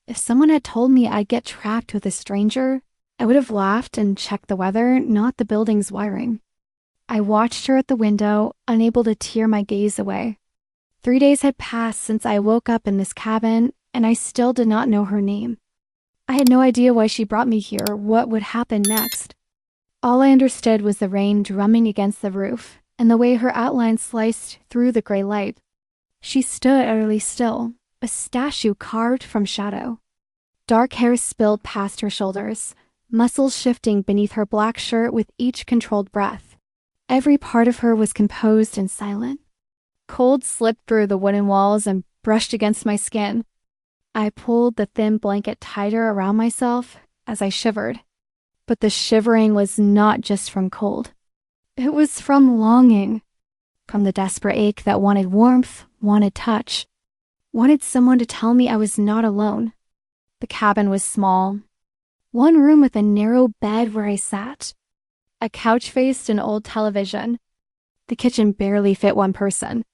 If someone had told me I'd get trapped with a stranger, I would have laughed and checked the weather, not the building's wiring. I watched her at the window, unable to tear my gaze away. 3 days had passed since I woke up in this cabin, and I still did not know her name. I had no idea why she brought me here or what would happen next. All I understood was the rain drumming against the roof and the way her outline sliced through the gray light. She stood utterly still, a statue carved from shadow. Dark hair spilled past her shoulders, muscles shifting beneath her black shirt with each controlled breath. Every part of her was composed and silent. Cold slipped through the wooden walls and brushed against my skin. I pulled the thin blanket tighter around myself as I shivered. But the shivering was not just from cold. It was from longing. From the desperate ache that wanted warmth, wanted touch, wanted someone to tell me I was not alone. The cabin was small. One room with a narrow bed where I sat. A couch faced an old television. The kitchen barely fit one person.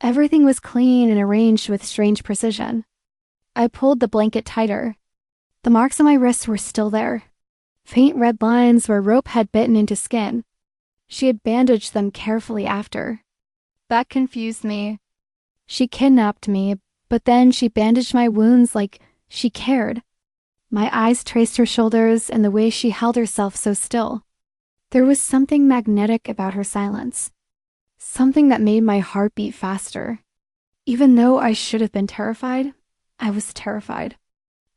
Everything was clean and arranged with strange precision. I pulled the blanket tighter. The marks on my wrists were still there. Faint red lines where rope had bitten into skin. She had bandaged them carefully after. That confused me. She kidnapped me, but then she bandaged my wounds like she cared. My eyes traced her shoulders and the way she held herself so still. There was something magnetic about her silence. Something that made my heart beat faster. Even though I should have been terrified, I was terrified.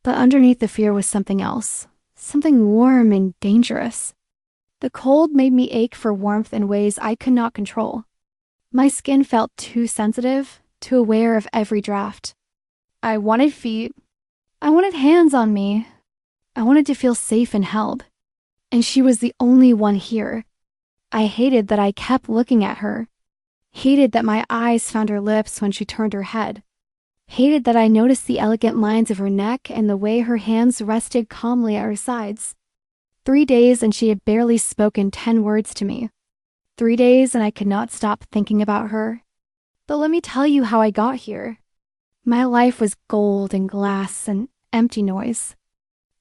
But underneath the fear was something else. Something warm and dangerous. The cold made me ache for warmth in ways I could not control. My skin felt too sensitive, too aware of every draft. I wanted feet. I wanted hands on me. I wanted to feel safe and held. And she was the only one here. I hated that I kept looking at her. Hated that my eyes found her lips when she turned her head. Hated that I noticed the elegant lines of her neck and the way her hands rested calmly at her sides. 3 days and she had barely spoken 10 words to me. 3 days and I could not stop thinking about her. But let me tell you how I got here. My life was gold and glass and empty noise.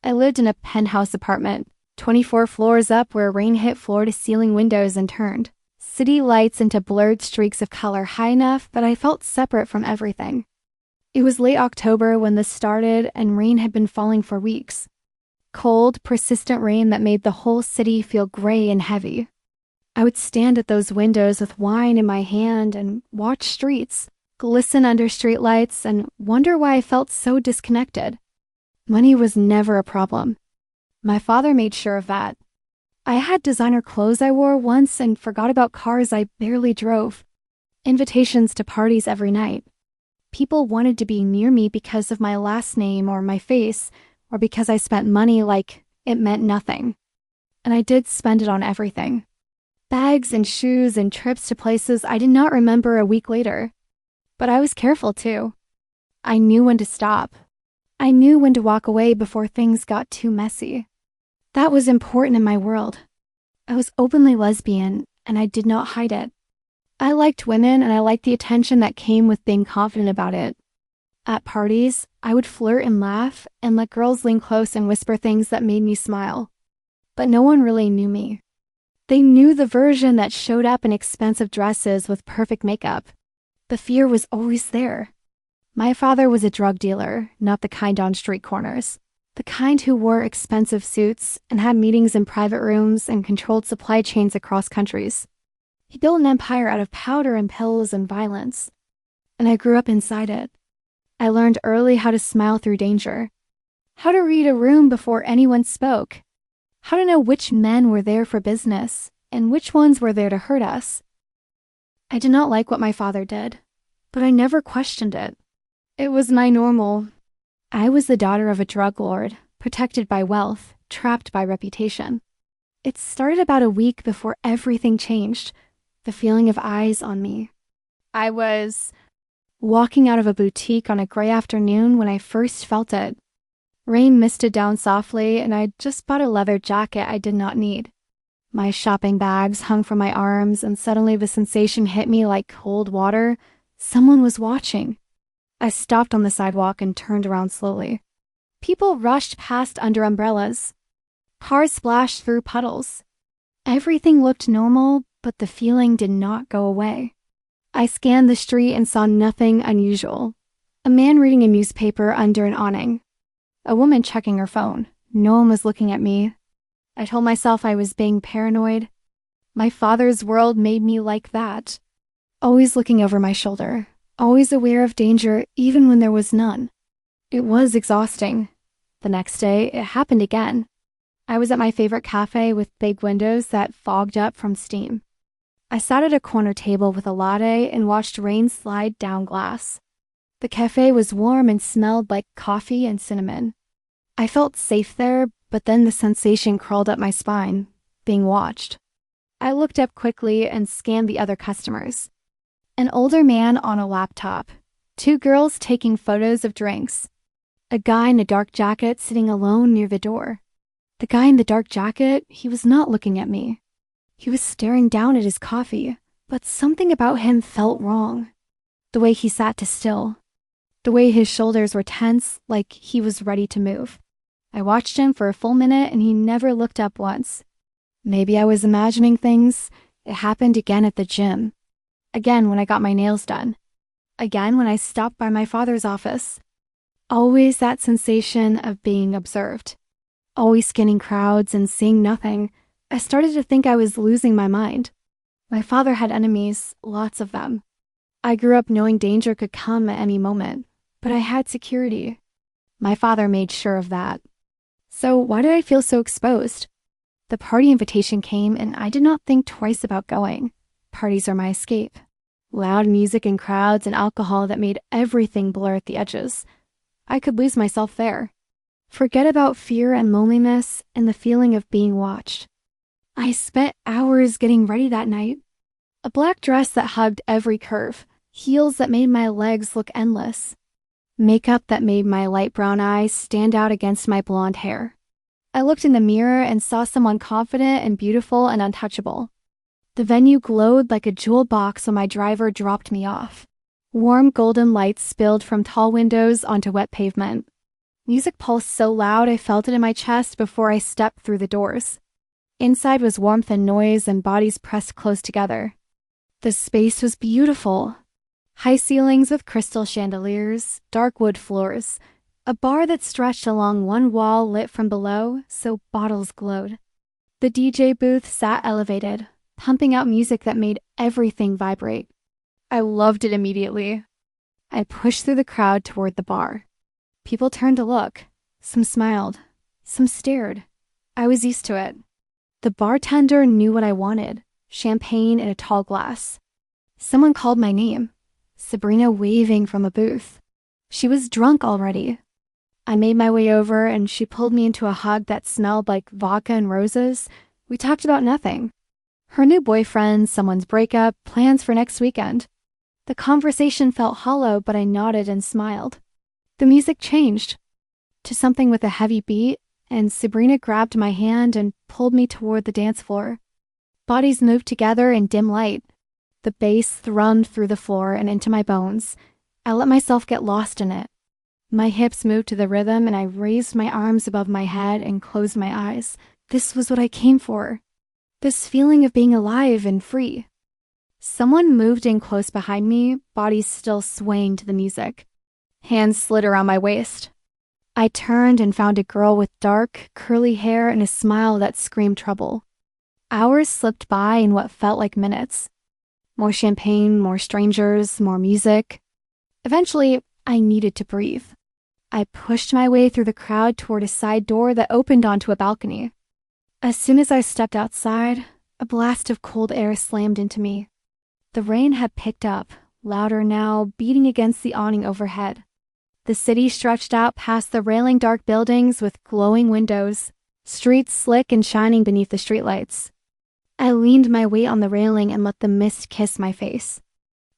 I lived in a penthouse apartment, 24 floors up where rain hit floor-to-ceiling windows and turned city lights into blurred streaks of color high enough that I felt separate from everything. It was late October when this started and rain had been falling for weeks. Cold, persistent rain that made the whole city feel gray and heavy. I would stand at those windows with wine in my hand and watch streets, glisten under streetlights, and wonder why I felt so disconnected. Money was never a problem. My father made sure of that. I had designer clothes I wore once and forgot about cars I barely drove. Invitations to parties every night. People wanted to be near me because of my last name or my face, or because I spent money like it meant nothing. And I did spend it on everything. Bags and shoes and trips to places I did not remember a week later. But I was careful too. I knew when to stop. I knew when to walk away before things got too messy. That was important in my world. I was openly lesbian, and I did not hide it. I liked women, and I liked the attention that came with being confident about it. At parties, I would flirt and laugh, and let girls lean close and whisper things that made me smile. But no one really knew me. They knew the version that showed up in expensive dresses with perfect makeup. The fear was always there. My father was a drug dealer, not the kind on street corners. The kind who wore expensive suits and had meetings in private rooms and controlled supply chains across countries. He built an empire out of powder and pills and violence. And I grew up inside it. I learned early how to smile through danger. How to read a room before anyone spoke. How to know which men were there for business and which ones were there to hurt us. I did not like what my father did, but I never questioned it. It was my normal. I was the daughter of a drug lord, protected by wealth, trapped by reputation. It started about a week before everything changed, the feeling of eyes on me. I was walking out of a boutique on a gray afternoon when I first felt it. Rain misted down softly, and I just bought a leather jacket I did not need. My shopping bags hung from my arms, and suddenly the sensation hit me like cold water. Someone was watching. I stopped on the sidewalk and turned around slowly. People rushed past under umbrellas. Cars splashed through puddles. Everything looked normal, but the feeling did not go away. I scanned the street and saw nothing unusual. A man reading a newspaper under an awning. A woman checking her phone. No one was looking at me. I told myself I was being paranoid. My father's world made me like that. Always looking over my shoulder. Always aware of danger even when there was none. It was exhausting. The next day, it happened again. I was at my favorite cafe with big windows that fogged up from steam. I sat at a corner table with a latte and watched rain slide down glass. The cafe was warm and smelled like coffee and cinnamon. I felt safe there, but then the sensation crawled up my spine, being watched. I looked up quickly and scanned the other customers. An older man on a laptop. 2 girls taking photos of drinks. A guy in a dark jacket sitting alone near the door. The guy in the dark jacket, he was not looking at me. He was staring down at his coffee, but something about him felt wrong. The way he sat still. The way his shoulders were tense, like he was ready to move. I watched him for a full minute and he never looked up once. Maybe I was imagining things. It happened again at the gym. Again when I got my nails done. Again when I stopped by my father's office. Always that sensation of being observed. Always scanning crowds and seeing nothing. I started to think I was losing my mind. My father had enemies, lots of them. I grew up knowing danger could come at any moment, but I had security. My father made sure of that. So why did I feel so exposed? The party invitation came and I did not think twice about going. Parties are my escape. Loud music and crowds and alcohol that made everything blur at the edges. I could lose myself there. Forget about fear and loneliness and the feeling of being watched. I spent hours getting ready that night. A black dress that hugged every curve. Heels that made my legs look endless. Makeup that made my light brown eyes stand out against my blonde hair. I looked in the mirror and saw someone confident and beautiful and untouchable. The venue glowed like a jewel box when my driver dropped me off. Warm golden lights spilled from tall windows onto wet pavement. Music pulsed so loud I felt it in my chest before I stepped through the doors. Inside was warmth and noise and bodies pressed close together. The space was beautiful. High ceilings with crystal chandeliers, dark wood floors, a bar that stretched along one wall lit from below so bottles glowed. The DJ booth sat elevated, pumping out music that made everything vibrate. I loved it immediately. I pushed through the crowd toward the bar. People turned to look. Some smiled. Some stared. I was used to it. The bartender knew what I wanted. Champagne in a tall glass. Someone called my name. Sabrina waving from a booth. She was drunk already. I made my way over and she pulled me into a hug that smelled like vodka and roses. We talked about nothing. Her new boyfriend, someone's breakup, plans for next weekend. The conversation felt hollow, but I nodded and smiled. The music changed to something with a heavy beat, and Sabrina grabbed my hand and pulled me toward the dance floor. Bodies moved together in dim light. The bass thrummed through the floor and into my bones. I let myself get lost in it. My hips moved to the rhythm and I raised my arms above my head and closed my eyes. This was what I came for. This feeling of being alive and free. Someone moved in close behind me, bodies still swaying to the music. Hands slid around my waist. I turned and found a girl with dark, curly hair and a smile that screamed trouble. Hours slipped by in what felt like minutes. More champagne, more strangers, more music. Eventually, I needed to breathe. I pushed my way through the crowd toward a side door that opened onto a balcony. As soon as I stepped outside, a blast of cold air slammed into me. The rain had picked up, louder now, beating against the awning overhead. The city stretched out past the railing dark buildings with glowing windows, streets slick and shining beneath the streetlights. I leaned my weight on the railing and let the mist kiss my face.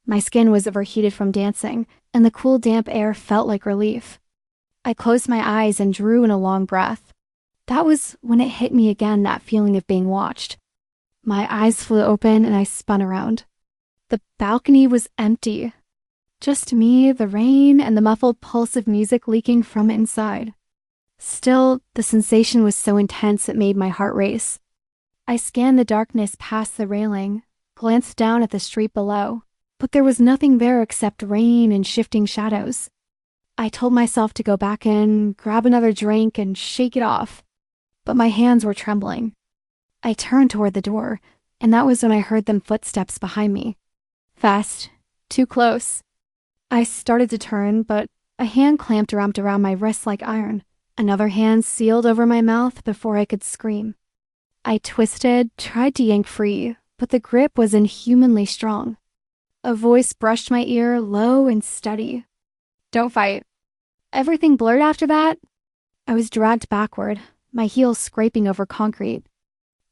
My skin was overheated from dancing, and the cool damp air felt like relief. I closed my eyes and drew in a long breath. That was when it hit me again, that feeling of being watched. My eyes flew open and I spun around. The balcony was empty. Just me, the rain, and the muffled pulse of music leaking from inside. Still, the sensation was so intense it made my heart race. I scanned the darkness past the railing, glanced down at the street below, but there was nothing there except rain and shifting shadows. I told myself to go back in, grab another drink, and shake it off, but my hands were trembling. I turned toward the door, and that was when I heard them footsteps behind me. Fast, too close. I started to turn, but a hand clamped around my wrist like iron. Another hand sealed over my mouth before I could scream. I twisted, tried to yank free, but the grip was inhumanly strong. A voice brushed my ear, low and steady. "Don't fight." Everything blurred after that. I was dragged backward, my heels scraping over concrete.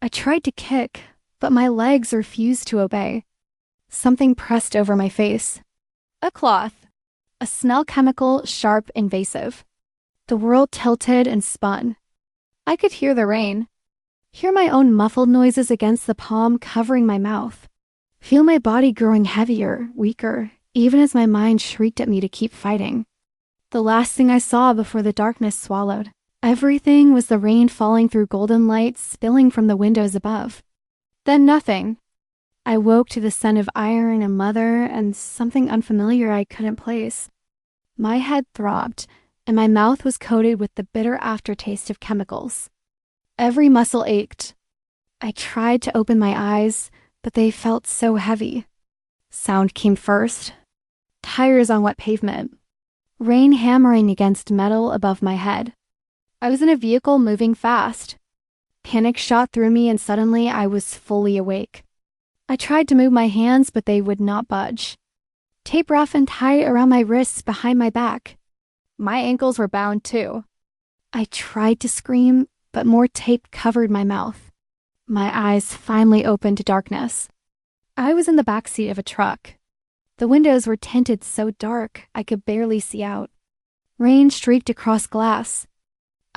I tried to kick, but my legs refused to obey. Something pressed over my face. A cloth. A smell chemical, sharp, invasive. The world tilted and spun. I could hear the rain. Hear my own muffled noises against the palm covering my mouth. Feel my body growing heavier, weaker, even as my mind shrieked at me to keep fighting. The last thing I saw before the darkness swallowed everything was the rain falling through golden light spilling from the windows above. Then nothing. I woke to the scent of iron and mother and something unfamiliar I couldn't place. My head throbbed, and my mouth was coated with the bitter aftertaste of chemicals. Every muscle ached. I tried to open my eyes, but they felt so heavy. Sound came first. Tires on wet pavement. Rain hammering against metal above my head. I was in a vehicle moving fast. Panic shot through me and suddenly I was fully awake. I tried to move my hands, but they would not budge. Tape rough and tight around my wrists behind my back. My ankles were bound too. I tried to scream, but more tape covered my mouth. My eyes finally opened to darkness. I was in the backseat of a truck. The windows were tinted so dark I could barely see out. Rain streaked across glass.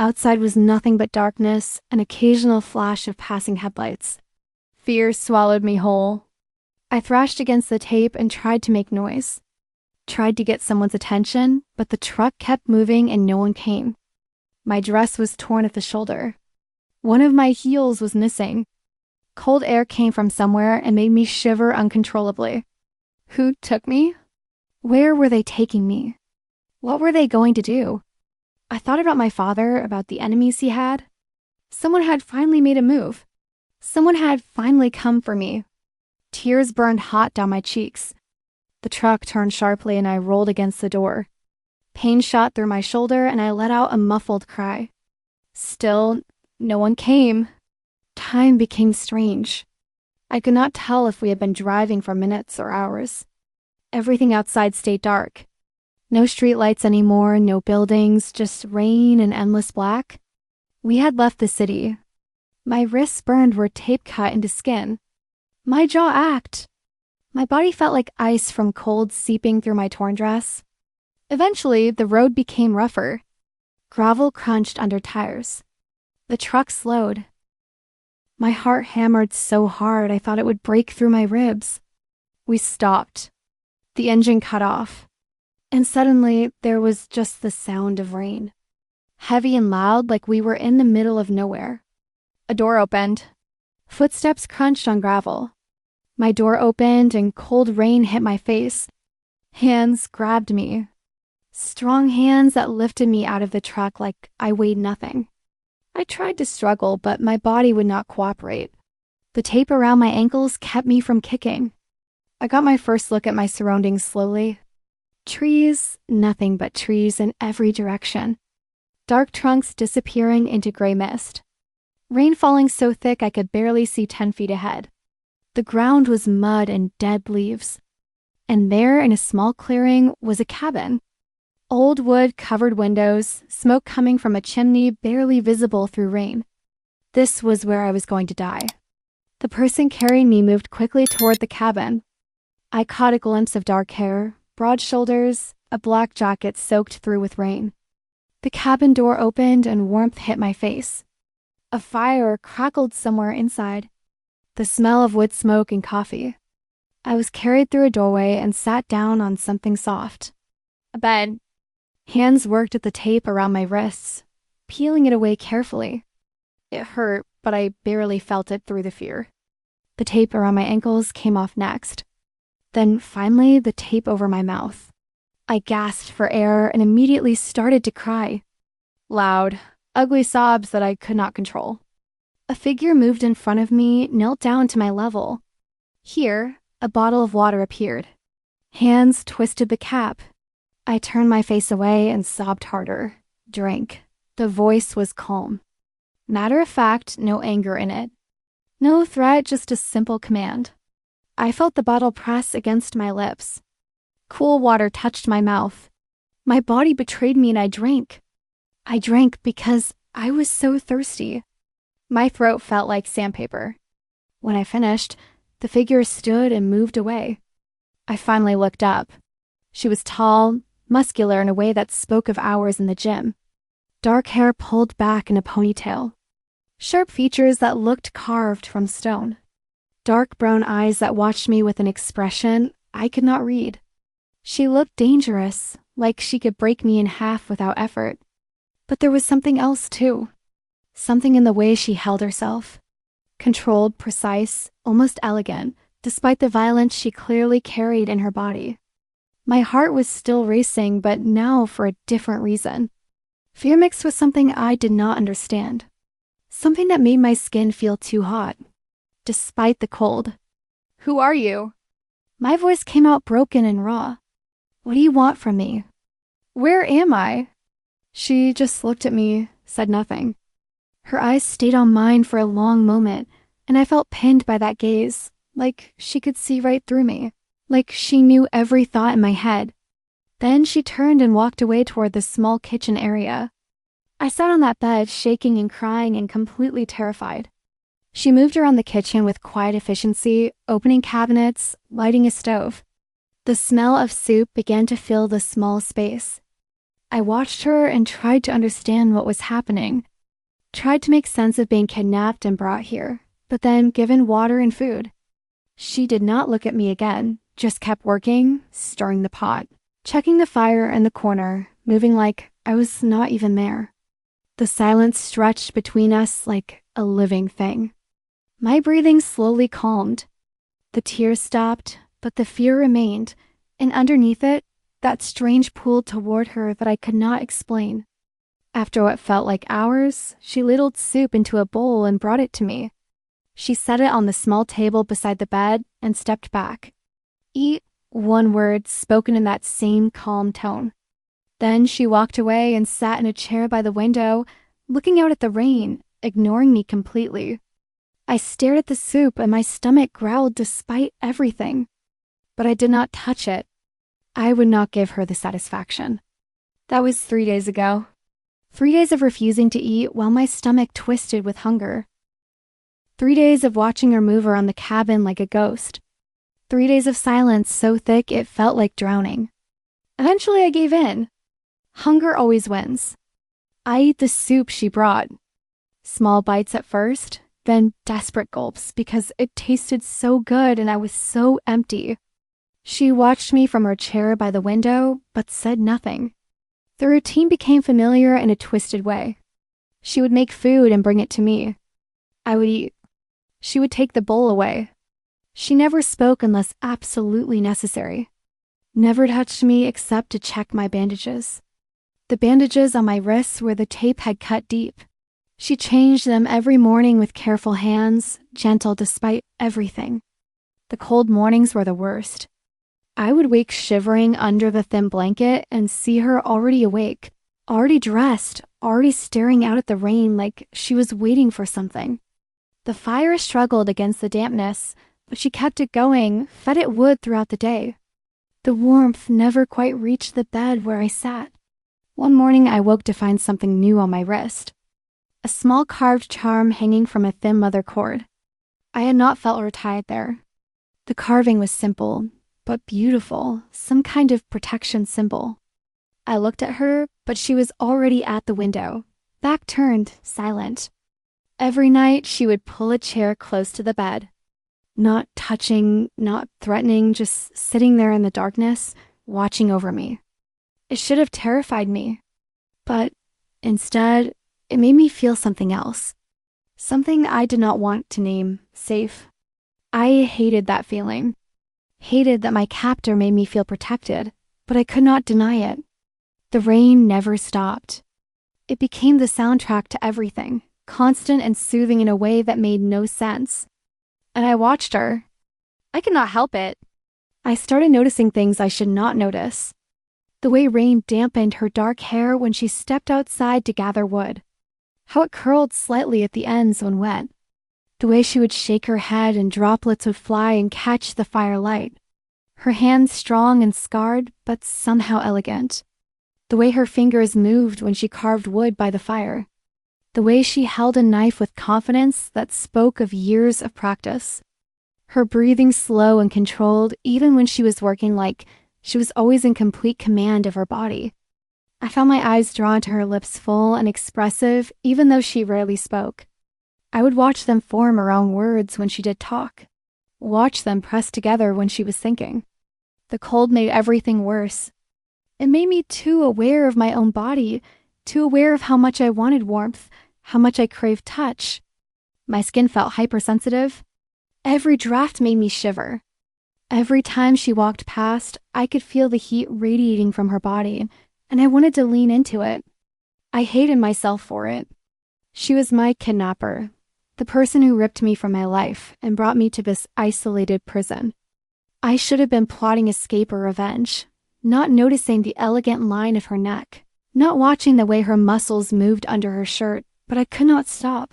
Outside was nothing but darkness, an occasional flash of passing headlights. Fear swallowed me whole. I thrashed against the tape and tried to make noise. Tried to get someone's attention, but the truck kept moving and no one came. My dress was torn at the shoulder. One of my heels was missing. Cold air came from somewhere and made me shiver uncontrollably. Who took me? Where were they taking me? What were they going to do? I thought about my father, about the enemies he had. Someone had finally made a move. Someone had finally come for me. Tears burned hot down my cheeks. The truck turned sharply and I rolled against the door. Pain shot through my shoulder and I let out a muffled cry. Still, no one came. Time became strange. I could not tell if we had been driving for minutes or hours. Everything outside stayed dark. No streetlights anymore, no buildings, just rain and endless black. We had left the city. My wrists burned where tape cut into skin. My jaw ached. My body felt like ice from cold seeping through my torn dress. Eventually, the road became rougher. Gravel crunched under tires. The truck slowed. My heart hammered so hard I thought it would break through my ribs. We stopped. The engine cut off. And suddenly, there was just the sound of rain. Heavy and loud like we were in the middle of nowhere. A door opened. Footsteps crunched on gravel. My door opened and cold rain hit my face. Hands grabbed me. Strong hands that lifted me out of the truck like I weighed nothing. I tried to struggle, but my body would not cooperate. The tape around my ankles kept me from kicking. I got my first look at my surroundings slowly. Trees, nothing but trees in every direction. Dark trunks disappearing into gray mist. Rain falling so thick I could barely see 10 feet ahead. The ground was mud and dead leaves. And there, in a small clearing, was a cabin. Old wood covered windows, smoke coming from a chimney barely visible through rain. This was where I was going to die. The person carrying me moved quickly toward the cabin. I caught a glimpse of dark hair, broad shoulders, a black jacket soaked through with rain. The cabin door opened and warmth hit my face. A fire crackled somewhere inside. The smell of wood smoke and coffee. I was carried through a doorway and sat down on something soft. A bed. Hands worked at the tape around my wrists. peeling it away carefully. It hurt, but I barely felt it through the fear. The tape around my ankles came off next. Then finally, the tape over my mouth. I gasped for air and immediately started to cry. Loud, ugly sobs that I could not control. A figure moved in front of me, knelt down to my level. Here, a bottle of water appeared. Hands twisted the cap. I turned my face away and sobbed harder. Drank. The voice was calm. Matter of fact, no anger in it. No threat, just a simple command. I felt the bottle press against my lips. Cool water touched my mouth. My body betrayed me and I drank. I drank because I was so thirsty. My throat felt like sandpaper. When I finished, the figure stood and moved away. I finally looked up. She was tall, muscular in a way that spoke of hours in the gym. Dark hair pulled back in a ponytail. Sharp features that looked carved from stone. Dark brown eyes that watched me with an expression I could not read. She looked dangerous, like she could break me in half without effort. But there was something else too. Something in the way she held herself. Controlled, precise, almost elegant, despite the violence she clearly carried in her body. My heart was still racing, but now for a different reason. Fear mixed with something I did not understand. Something that made my skin feel too hot, despite the cold. "Who are you?" My voice came out broken and raw. "What do you want from me?" "Where am I?" She just looked at me, said nothing. Her eyes stayed on mine for a long moment, and I felt pinned by that gaze, like she could see right through me, like she knew every thought in my head. Then she turned and walked away toward the small kitchen area. I sat on that bed, shaking and crying and completely terrified. She moved around the kitchen with quiet efficiency, opening cabinets, lighting a stove. The smell of soup began to fill the small space. I watched her and tried to understand what was happening. Tried to make sense of being kidnapped and brought here, but then given water and food. She did not look at me again, just kept working, stirring the pot, checking the fire in the corner, moving like I was not even there. The silence stretched between us like a living thing. My breathing slowly calmed. The tears stopped, but the fear remained, and underneath it, that strange pull toward her that I could not explain. After what felt like hours, she ladled soup into a bowl and brought it to me. She set it on the small table beside the bed and stepped back. "Eat," one word spoken in that same calm tone. Then she walked away and sat in a chair by the window, looking out at the rain, ignoring me completely. I stared at the soup and my stomach growled despite everything. But I did not touch it. I would not give her the satisfaction. That was 3 days ago. 3 days of refusing to eat while my stomach twisted with hunger. 3 days of watching her move around the cabin like a ghost. 3 days of silence so thick it felt like drowning. Eventually I gave in. Hunger always wins. I ate the soup she brought. Small bites at first, then desperate gulps because it tasted so good and I was so empty. She watched me from her chair by the window, but said nothing. The routine became familiar in a twisted way. She would make food and bring it to me. I would eat. She would take the bowl away. She never spoke unless absolutely necessary. Never touched me except to check my bandages. The bandages on my wrists where the tape had cut deep. She changed them every morning with careful hands, gentle despite everything. The cold mornings were the worst. I would wake shivering under the thin blanket and see her already awake, already dressed, already staring out at the rain like she was waiting for something. The fire struggled against the dampness, but she kept it going, fed it wood throughout the day. The warmth never quite reached the bed where I sat. One morning I woke to find something new on my wrist. A small carved charm hanging from a thin leather cord. I had not felt her tied there. The carving was simple, but beautiful, some kind of protection symbol. I looked at her, but she was already at the window, back turned, silent. Every night she would pull a chair close to the bed. Not touching, not threatening, just sitting there in the darkness, watching over me. It should have terrified me. But instead, it made me feel something else. Something I did not want to name safe. I hated that feeling. Hated that my captor made me feel protected, but I could not deny it. The rain never stopped. It became the soundtrack to everything, constant and soothing in a way that made no sense. And I watched her. I could not help it. I started noticing things I should not notice. The way rain dampened her dark hair when she stepped outside to gather wood. How it curled slightly at the ends when wet. The way she would shake her head and droplets would fly and catch the firelight. Her hands strong and scarred, but somehow elegant. The way her fingers moved when she carved wood by the fire. The way she held a knife with confidence that spoke of years of practice. Her breathing slow and controlled even when she was working, like she was always in complete command of her body. I found my eyes drawn to her lips, full and expressive, even though she rarely spoke. I would watch them form around words when she did talk. Watch them press together when she was thinking. The cold made everything worse. It made me too aware of my own body, too aware of how much I wanted warmth, how much I craved touch. My skin felt hypersensitive. Every draft made me shiver. Every time she walked past, I could feel the heat radiating from her body, and I wanted to lean into it. I hated myself for it. She was my kidnapper, the person who ripped me from my life and brought me to this isolated prison. I should have been plotting escape or revenge, not noticing the elegant line of her neck, not watching the way her muscles moved under her shirt, but I could not stop.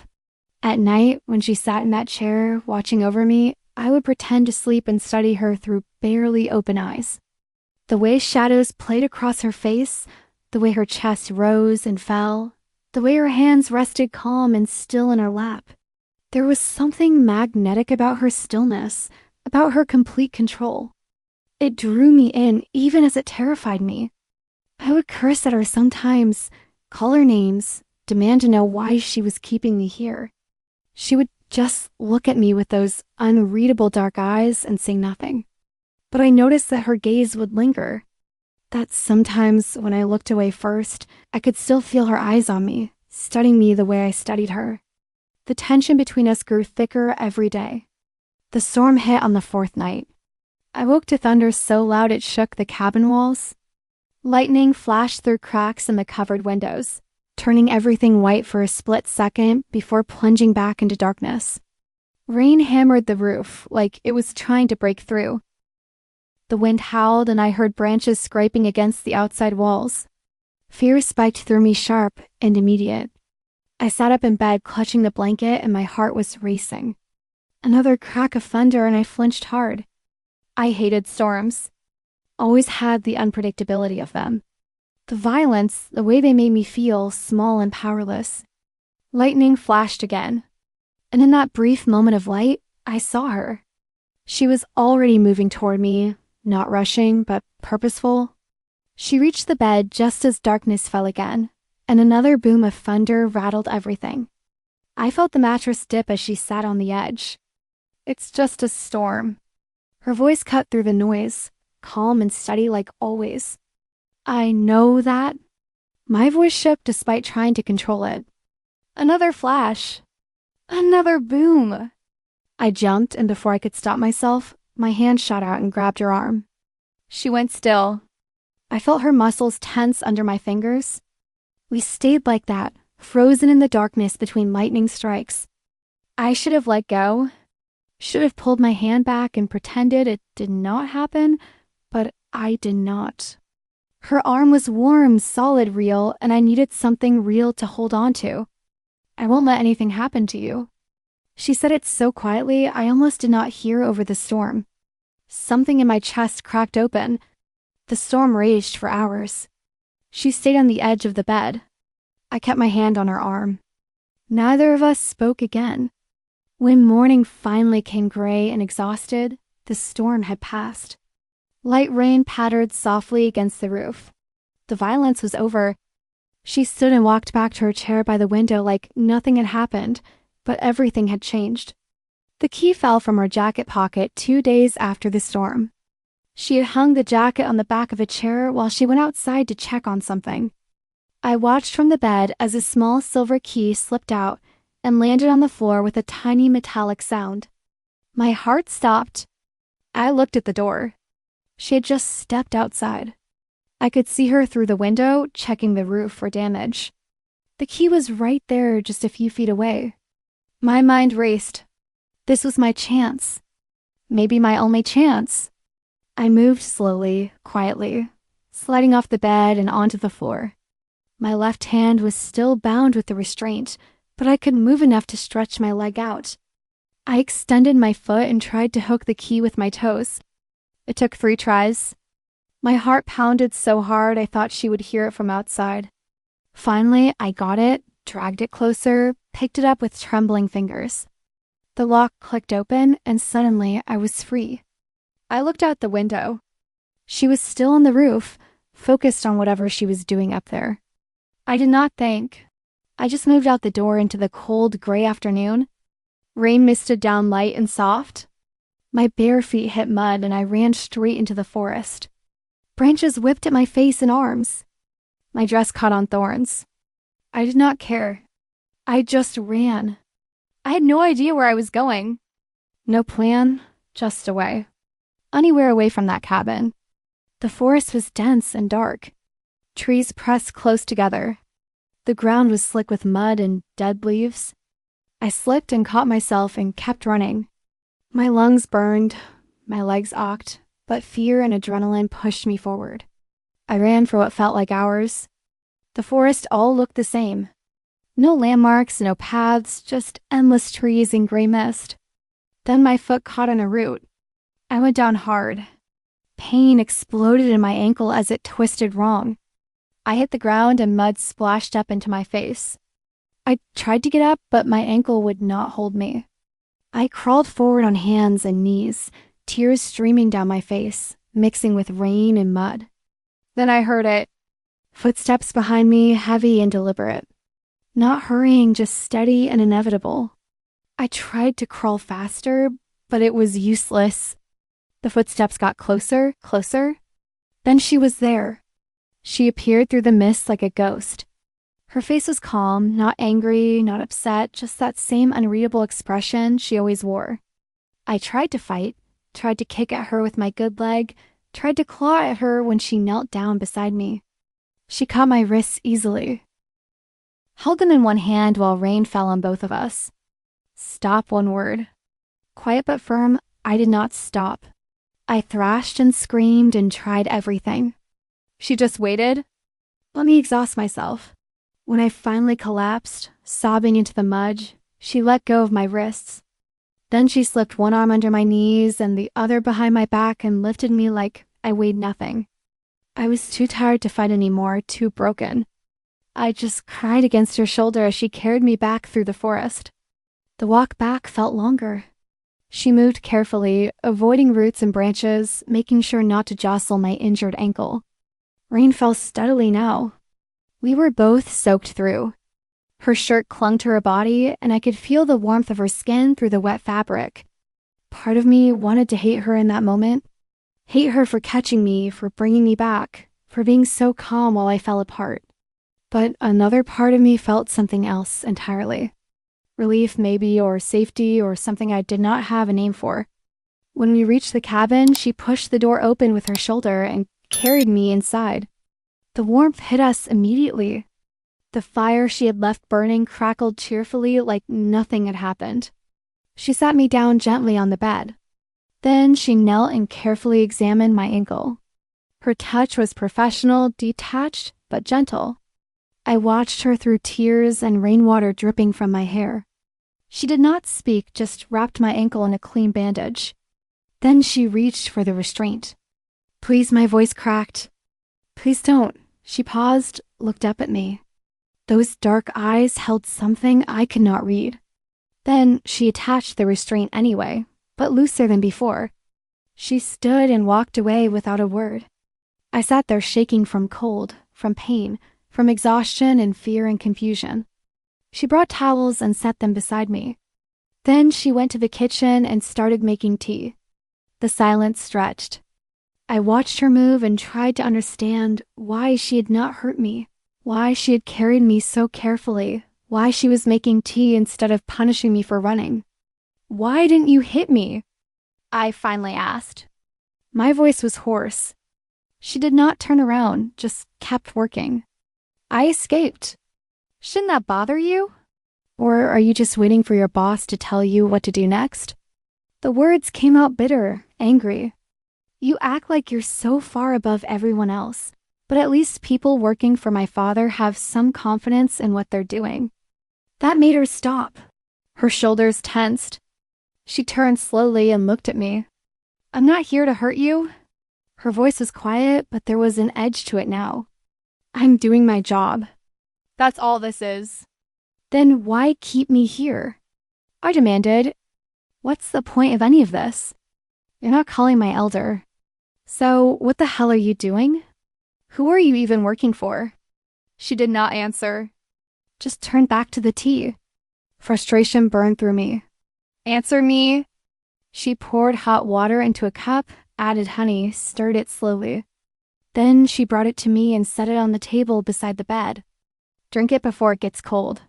At night, when she sat in that chair watching over me, I would pretend to sleep and study her through barely open eyes. The way shadows played across her face, the way her chest rose and fell, the way her hands rested calm and still in her lap. There was something magnetic about her stillness, about her complete control. It drew me in even as it terrified me. I would curse at her sometimes, call her names, demand to know why she was keeping me here. She would just look at me with those unreadable dark eyes and say nothing. But I noticed that her gaze would linger, that sometimes when I looked away first, I could still feel her eyes on me, studying me the way I studied her. The tension between us grew thicker every day. The storm hit on the fourth night. I woke to thunder so loud it shook the cabin walls. Lightning flashed through cracks in the covered windows, turning everything white for a split second before plunging back into darkness. Rain hammered the roof like it was trying to break through. The wind howled and I heard branches scraping against the outside walls. Fear spiked through me sharp and immediate. I sat up in bed clutching the blanket and my heart was racing. Another crack of thunder and I flinched hard. I hated storms. Always had the unpredictability of them. The violence, the way they made me feel small and powerless. Lightning flashed again. And in that brief moment of light, I saw her. She was already moving toward me, not rushing, but purposeful. She reached the bed just as darkness fell again, and another boom of thunder rattled everything. I felt the mattress dip as she sat on the edge. "It's just a storm." Her voice cut through the noise, calm and steady like always. "I know that." My voice shook despite trying to control it. Another flash. Another boom. I jumped, and before I could stop myself, my hand shot out and grabbed her arm. She went still. I felt her muscles tense under my fingers. We stayed like that, frozen in the darkness between lightning strikes. I should have let go. Should have pulled my hand back and pretended it did not happen, but I did not. Her arm was warm, solid, real, and I needed something real to hold on to. "I won't let anything happen to you." She said it so quietly I almost did not hear over the storm. Something in my chest cracked open. The storm raged for hours. She stayed on the edge of the bed. I kept my hand on her arm. Neither of us spoke again. When morning finally came gray and exhausted, the storm had passed. Light rain pattered softly against the roof. The violence was over. She stood and walked back to her chair by the window like nothing had happened, but everything had changed. The key fell from her jacket pocket 2 days after the storm. She had hung the jacket on the back of a chair while she went outside to check on something. I watched from the bed as a small silver key slipped out and landed on the floor with a tiny metallic sound. My heart stopped. I looked at the door. She had just stepped outside. I could see her through the window, checking the roof for damage. The key was right there, just a few feet away. My mind raced. This was my chance. Maybe my only chance. I moved slowly, quietly, sliding off the bed and onto the floor. My left hand was still bound with the restraint, but I could move enough to stretch my leg out. I extended my foot and tried to hook the key with my toes. It took 3 tries. My heart pounded so hard I thought she would hear it from outside. Finally, I got it, dragged it closer, picked it up with trembling fingers. The lock clicked open, and suddenly I was free. I looked out the window. She was still on the roof, focused on whatever she was doing up there. I did not think. I just moved out the door into the cold, gray afternoon. Rain misted down light and soft. My bare feet hit mud and I ran straight into the forest. Branches whipped at my face and arms. My dress caught on thorns. I did not care. I just ran. I had no idea where I was going. No plan, just away. Anywhere away from that cabin. The forest was dense and dark. Trees pressed close together. The ground was slick with mud and dead leaves. I slipped and caught myself and kept running. My lungs burned, my legs ached, but fear and adrenaline pushed me forward. I ran for what felt like hours. The forest all looked the same. No landmarks, no paths, just endless trees and gray mist. Then my foot caught on a root. I went down hard. Pain exploded in my ankle as it twisted wrong. I hit the ground and mud splashed up into my face. I tried to get up, but my ankle would not hold me. I crawled forward on hands and knees, tears streaming down my face, mixing with rain and mud. Then I heard it. Footsteps behind me, heavy and deliberate. Not hurrying, just steady and inevitable. I tried to crawl faster, but it was useless. The footsteps got closer, closer. Then she was there. She appeared through the mist like a ghost. Her face was calm, not angry, not upset, just that same unreadable expression she always wore. I tried to fight, tried to kick at her with my good leg, tried to claw at her when she knelt down beside me. She caught my wrists easily. Held them in one hand while rain fell on both of us. Stop, one word. Quiet but firm, I did not stop. I thrashed and screamed and tried everything. She just waited. Let me exhaust myself. When I finally collapsed, sobbing into the mud, she let go of my wrists. Then she slipped one arm under my knees and the other behind my back and lifted me like I weighed nothing. I was too tired to fight anymore, too broken. I just cried against her shoulder as she carried me back through the forest. The walk back felt longer. She moved carefully, avoiding roots and branches, making sure not to jostle my injured ankle. Rain fell steadily now. We were both soaked through. Her shirt clung to her body, and I could feel the warmth of her skin through the wet fabric. Part of me wanted to hate her in that moment. Hate her for catching me, for bringing me back, for being so calm while I fell apart. But another part of me felt something else entirely. Relief maybe, or safety, or something I did not have a name for. When we reached the cabin, she pushed the door open with her shoulder and carried me inside. The warmth hit us immediately. The fire she had left burning crackled cheerfully like nothing had happened. She sat me down gently on the bed. Then she knelt and carefully examined my ankle. Her touch was professional, detached, but gentle. I watched her through tears and rainwater dripping from my hair. She did not speak, just wrapped my ankle in a clean bandage. Then she reached for the restraint. Please, my voice cracked. Please don't. She paused, looked up at me. Those dark eyes held something I could not read. Then she attached the restraint anyway, but looser than before. She stood and walked away without a word. I sat there shaking from cold, from pain, from exhaustion and fear and confusion. She brought towels and set them beside me. Then she went to the kitchen and started making tea. The silence stretched. I watched her move and tried to understand why she had not hurt me, Why she had carried me so carefully, why she was making tea instead of punishing me for running. "Why didn't you hit me?" I finally asked. My voice was hoarse. She did not turn around, just kept working. "I escaped. Shouldn't that bother you? Or are you just waiting for your boss to tell you what to do next?" The words came out bitter, angry. "You act like you're so far above everyone else, but at least people working for my father have some confidence in what they're doing." That made her stop. Her shoulders tensed. She turned slowly and looked at me. "I'm not here to hurt you." Her voice was quiet, but there was an edge to it now. "I'm doing my job. That's all this is." "Then why keep me here?" I demanded. "What's the point of any of this? You're not calling my elder. So what the hell are you doing? Who are you even working for?" She did not answer. Just turned back to the tea. Frustration burned through me. "Answer me." She poured hot water into a cup, added honey, stirred it slowly. Then she brought it to me and set it on the table beside the bed. "Drink it before it gets cold."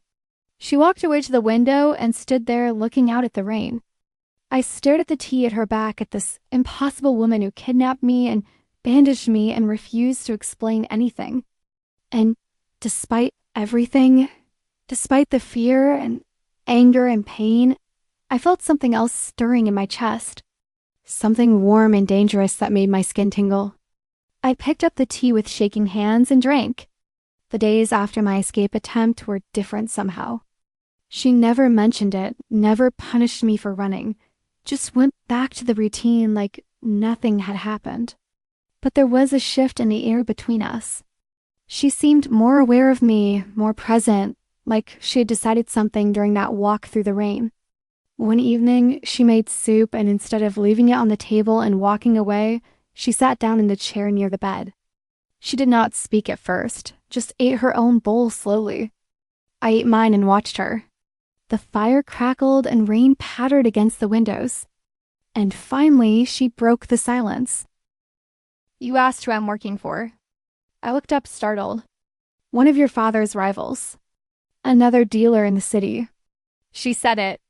She walked away to the window and stood there looking out at the rain. I stared at the tea at her back, at this impossible woman who kidnapped me and bandaged me and refused to explain anything. And despite everything, despite the fear and anger and pain, I felt something else stirring in my chest. Something warm and dangerous that made my skin tingle. I picked up the tea with shaking hands and drank. The days after my escape attempt were different somehow. She never mentioned it, never punished me for running, just went back to the routine like nothing had happened. But there was a shift in the air between us. She seemed more aware of me, more present, like she had decided something during that walk through the rain. One evening, she made soup, and instead of leaving it on the table and walking away, she sat down in the chair near the bed. She did not speak at first, just ate her own bowl slowly. I ate mine and watched her. The fire crackled and rain pattered against the windows. And finally, she broke the silence. "You asked who I'm working for." I looked up startled. "One of your father's rivals. Another dealer in the city." She said it.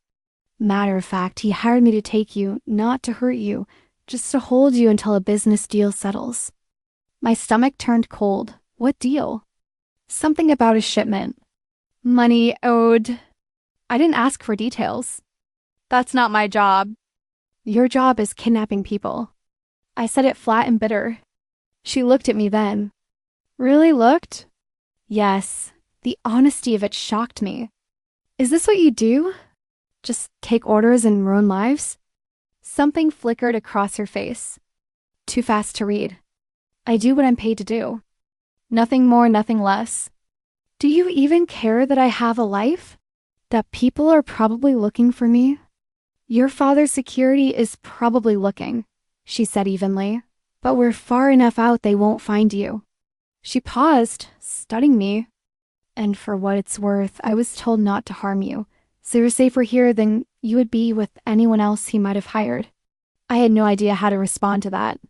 "Matter of fact, he hired me to take you, not to hurt you, just to hold you until a business deal settles." My stomach turned cold. What deal? Something about a shipment. Money owed. I didn't ask for details. "That's not my job." "Your job is kidnapping people." I said it flat and bitter. She looked at me then. Really looked? Yes. The honesty of it shocked me. "Is this what you do? Just take orders and ruin lives?" Something flickered across her face. Too fast to read. "I do what I'm paid to do. Nothing more, nothing less." "Do you even care that I have a life? That people are probably looking for me?" "Your father's security is probably looking," she said evenly, "but we're far enough out they won't find you." She paused, studying me. "And for what it's worth, I was told not to harm you, so you're safer here than you would be with anyone else he might have hired." I had no idea how to respond to that.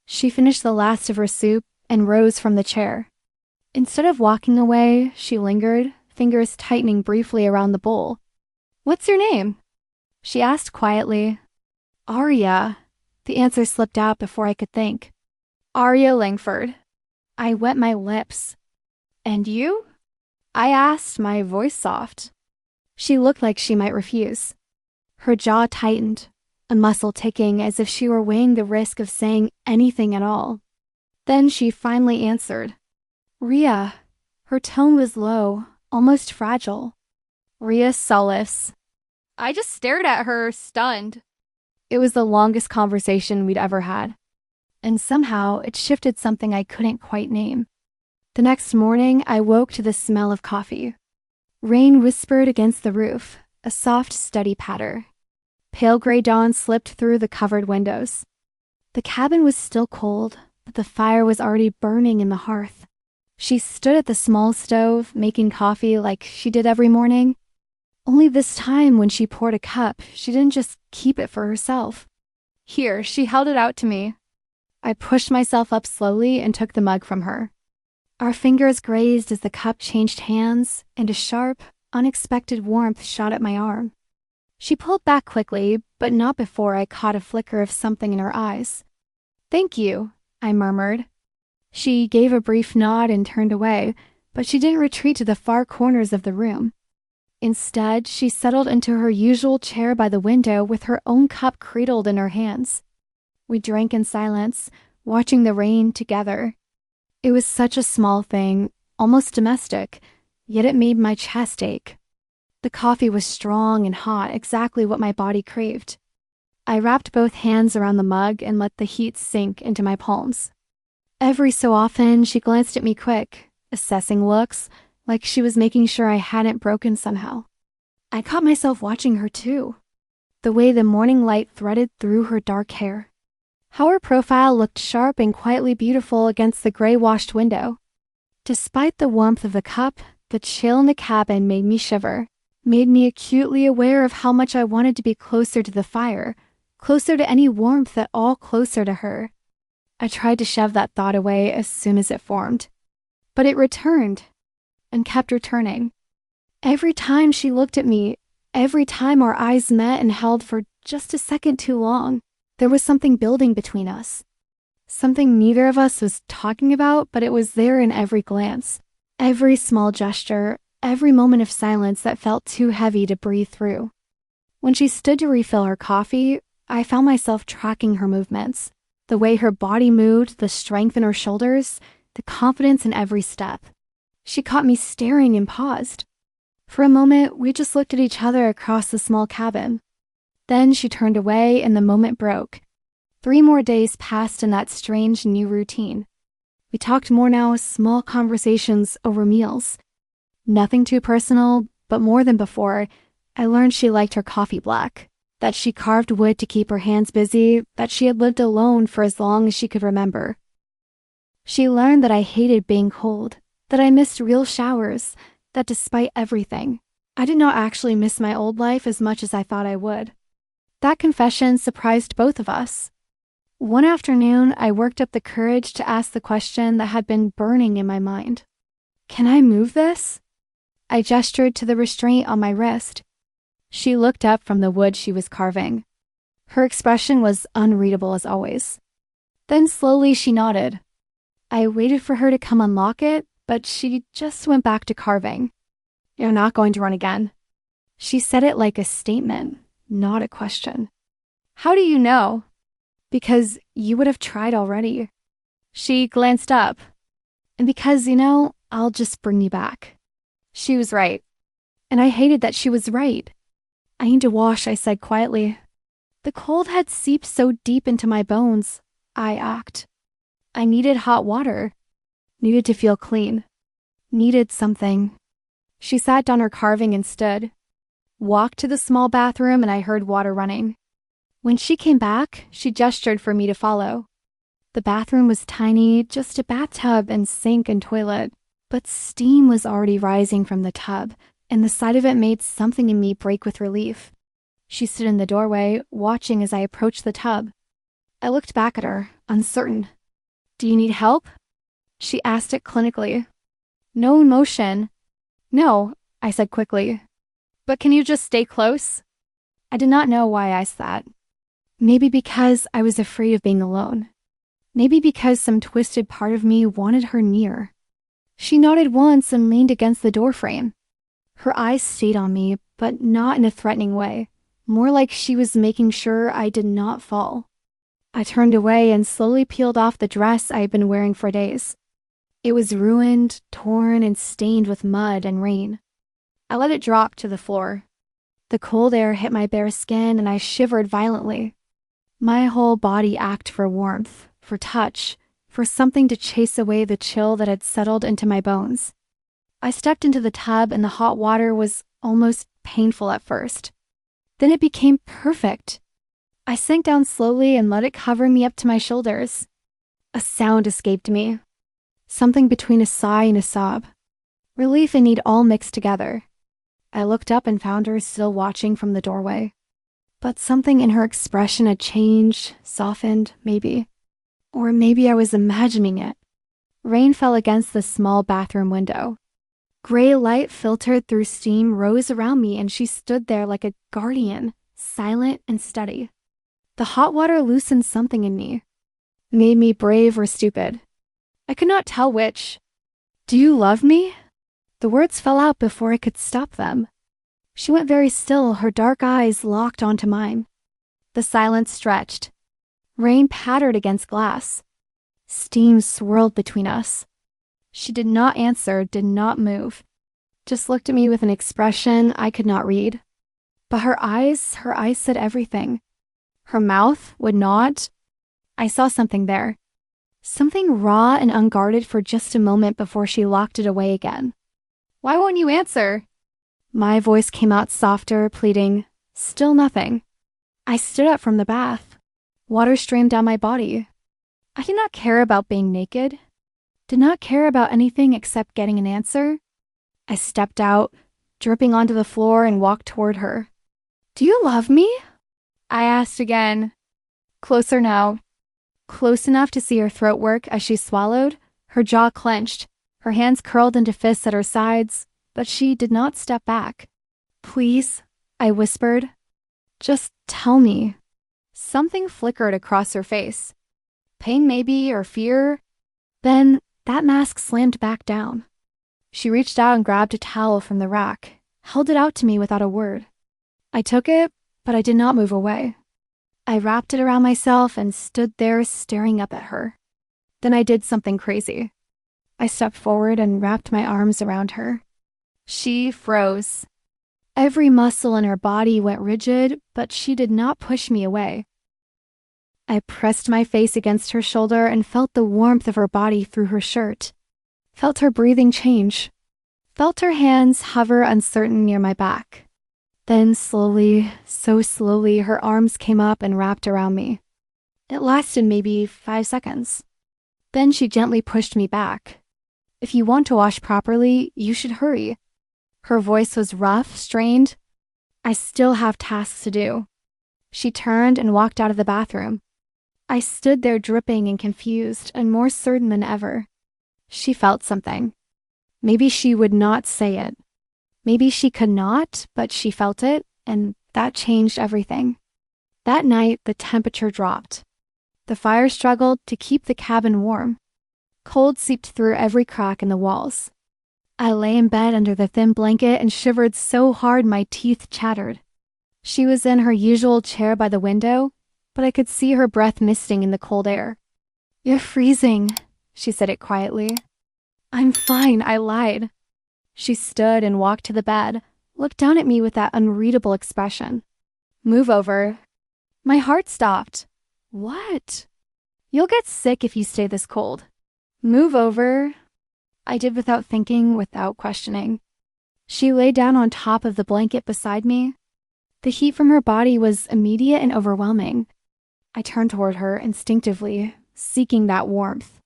She finished the last of her soup and rose from the chair. Instead of walking away, she lingered, fingers tightening briefly around the bowl. "What's your name?" she asked quietly. "Arya." The answer slipped out before I could think. "Arya Langford." I wet my lips. "And you?" I asked, my voice soft. She looked like she might refuse. Her jaw tightened, a muscle ticking as if she were weighing the risk of saying anything at all. Then she finally answered. "Rhea." Her tone was low, almost fragile. "Rhea Solis." I just stared at her, stunned. It was the longest conversation we'd ever had. And somehow it shifted something I couldn't quite name. The next morning, I woke to the smell of coffee. Rain whispered against the roof, a soft, steady patter. Pale gray dawn slipped through the covered windows. The cabin was still cold, but the fire was already burning in the hearth. She stood at the small stove, making coffee like she did every morning. Only this time, when she poured a cup, she didn't just keep it for herself. Here, she held it out to me. I pushed myself up slowly and took the mug from her. Our fingers grazed as the cup changed hands, and a sharp, unexpected warmth shot at my arm. She pulled back quickly, but not before I caught a flicker of something in her eyes. "Thank you," I murmured. She gave a brief nod and turned away, but she didn't retreat to the far corners of the room. Instead, she settled into her usual chair by the window with her own cup cradled in her hands. We drank in silence, watching the rain together. It was such a small thing, almost domestic, yet it made my chest ache. The coffee was strong and hot, exactly what my body craved. I wrapped both hands around the mug and let the heat sink into my palms. Every so often, she glanced at me quick, assessing looks, like she was making sure I hadn't broken somehow. I caught myself watching her too, the way the morning light threaded through her dark hair. How her profile looked sharp and quietly beautiful against the gray-washed window. Despite the warmth of the cup, the chill in the cabin made me shiver, made me acutely aware of how much I wanted to be closer to the fire, closer to any warmth at all, closer to her. I tried to shove that thought away as soon as it formed. But it returned, and kept returning. Every time she looked at me, every time our eyes met and held for just a second too long, there was something building between us. Something neither of us was talking about, but it was there in every glance, every small gesture, every moment of silence that felt too heavy to breathe through. When she stood to refill her coffee, I found myself tracking her movements, the way her body moved, the strength in her shoulders, the confidence in every step. She caught me staring and paused. For a moment, we just looked at each other across the small cabin. Then she turned away and the moment broke. 3 more days passed in that strange new routine. We talked more now, small conversations over meals. Nothing too personal, but more than before, I learned she liked her coffee black, that she carved wood to keep her hands busy, that she had lived alone for as long as she could remember. She learned that I hated being cold, that I missed real showers, that despite everything, I did not actually miss my old life as much as I thought I would. That confession surprised both of us. One afternoon, I worked up the courage to ask the question that had been burning in my mind. "Can I move this?" I gestured to the restraint on my wrist. She looked up from the wood she was carving. Her expression was unreadable as always. Then slowly she nodded. I waited for her to come unlock it, but she just went back to carving. "You're not going to run again." She said it like a statement, not a question. "How do you know?" "Because you would have tried already." She glanced up. "And because, I'll just bring you back." She was right. And I hated that she was right. "I need to wash," I said quietly. The cold had seeped so deep into my bones. I acted. I needed hot water. Needed to feel clean. Needed something. She sat down her carving and stood. Walked to the small bathroom and I heard water running. When she came back, she gestured for me to follow. The bathroom was tiny, just a bathtub and sink and toilet, but steam was already rising from the tub, and the sight of it made something in me break with relief. She stood in the doorway, watching as I approached the tub. I looked back at her, uncertain. "Do you need help?" She asked it clinically. No emotion. "No," I said quickly. "But can you just stay close?" I did not know why I sat. Maybe because I was afraid of being alone. Maybe because some twisted part of me wanted her near. She nodded once and leaned against the doorframe. Her eyes stayed on me, but not in a threatening way, more like she was making sure I did not fall. I turned away and slowly peeled off the dress I had been wearing for days. It was ruined, torn, and stained with mud and rain. I let it drop to the floor. The cold air hit my bare skin and I shivered violently. My whole body ached for warmth, for touch, for something to chase away the chill that had settled into my bones. I stepped into the tub and the hot water was almost painful at first. Then it became perfect. I sank down slowly and let it cover me up to my shoulders. A sound escaped me. Something between a sigh and a sob. Relief and need all mixed together. I looked up and found her still watching from the doorway. But something in her expression had changed, softened, maybe. Or maybe I was imagining it. Rain fell against the small bathroom window. Gray light filtered through steam rose around me, and she stood there like a guardian, silent and steady. The hot water loosened something in me, made me brave or stupid. I could not tell which. "Do you love me?" The words fell out before I could stop them. She went very still, her dark eyes locked onto mine. The silence stretched. Rain pattered against glass. Steam swirled between us. She did not answer, did not move. Just looked at me with an expression I could not read. But her eyes said everything. Her mouth would not. I saw something there. Something raw and unguarded for just a moment before she locked it away again. "Why won't you answer?" My voice came out softer, pleading. Still nothing. I stood up from the bath. Water streamed down my body. I did not care about being naked. Did not care about anything except getting an answer. I stepped out, dripping onto the floor, and walked toward her. "Do you love me?" I asked again. Closer now. Close enough to see her throat work as she swallowed, her jaw clenched, her hands curled into fists at her sides, but she did not step back. "Please," I whispered. "Just tell me." Something flickered across her face. Pain maybe, or fear. Then that mask slammed back down. She reached out and grabbed a towel from the rack, held it out to me without a word. I took it, but I did not move away. I wrapped it around myself and stood there staring up at her. Then I did something crazy. I stepped forward and wrapped my arms around her. She froze. Every muscle in her body went rigid, but she did not push me away. I pressed my face against her shoulder and felt the warmth of her body through her shirt. Felt her breathing change. Felt her hands hover uncertain near my back. Then slowly, so slowly, her arms came up and wrapped around me. It lasted maybe 5 seconds. Then she gently pushed me back. "If you want to wash properly, you should hurry." Her voice was rough, strained. "I still have tasks to do." She turned and walked out of the bathroom. I stood there dripping and confused and more certain than ever. She felt something. Maybe she would not say it. Maybe she could not, but she felt it, and that changed everything. That night, the temperature dropped. The fire struggled to keep the cabin warm. Cold seeped through every crack in the walls. I lay in bed under the thin blanket and shivered so hard my teeth chattered. She was in her usual chair by the window, but I could see her breath misting in the cold air. "You're freezing," she said it quietly. "I'm fine," I lied. She stood and walked to the bed, looked down at me with that unreadable expression. "Move over." My heart stopped. "What?" "You'll get sick if you stay this cold." "Move over." I did without thinking, without questioning. She lay down on top of the blanket beside me. The heat from her body was immediate and overwhelming. I turned toward her instinctively, seeking that warmth.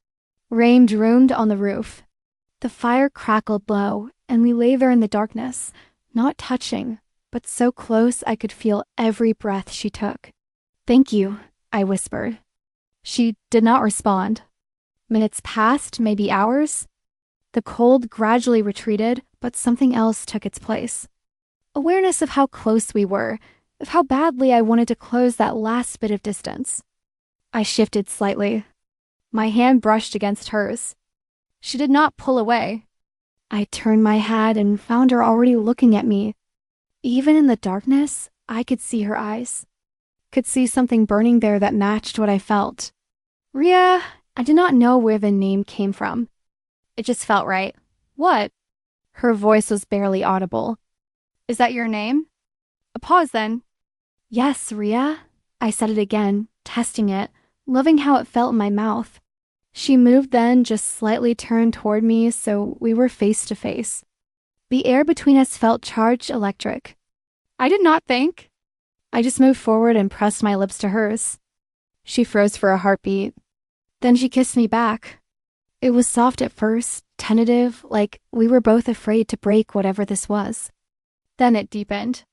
Rain droned on the roof. The fire crackled low, and we lay there in the darkness, not touching, but so close I could feel every breath she took. "Thank you," I whispered. She did not respond. Minutes passed, maybe hours. The cold gradually retreated, but something else took its place. Awareness of how close we were, of how badly I wanted to close that last bit of distance. I shifted slightly. My hand brushed against hers. She did not pull away. I turned my head and found her already looking at me. Even in the darkness, I could see her eyes. Could see something burning there that matched what I felt. "Rhea," I did not know where the name came from. It just felt right. "What?" Her voice was barely audible. "Is that your name?" A pause then. "Yes, Rhea." I said it again, testing it, loving how it felt in my mouth. She moved then, just slightly turned toward me, so we were face to face. The air between us felt charged electric. I did not think. I just moved forward and pressed my lips to hers. She froze for a heartbeat. Then she kissed me back. It was soft at first, tentative, like we were both afraid to break whatever this was. Then it deepened.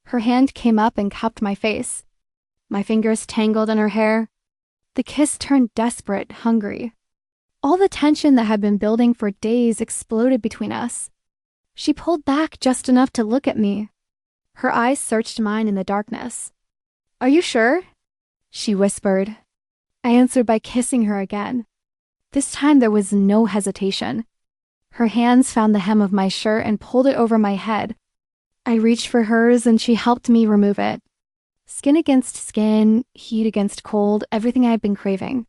Her hand came up and cupped my face. My fingers tangled in her hair. The kiss turned desperate, hungry. All the tension that had been building for days exploded between us. She pulled back just enough to look at me. Her eyes searched mine in the darkness. "Are you sure?" she whispered. I answered by kissing her again. This time there was no hesitation. Her hands found the hem of my shirt and pulled it over my head. I reached for hers and she helped me remove it. Skin against skin, heat against cold, everything I had been craving.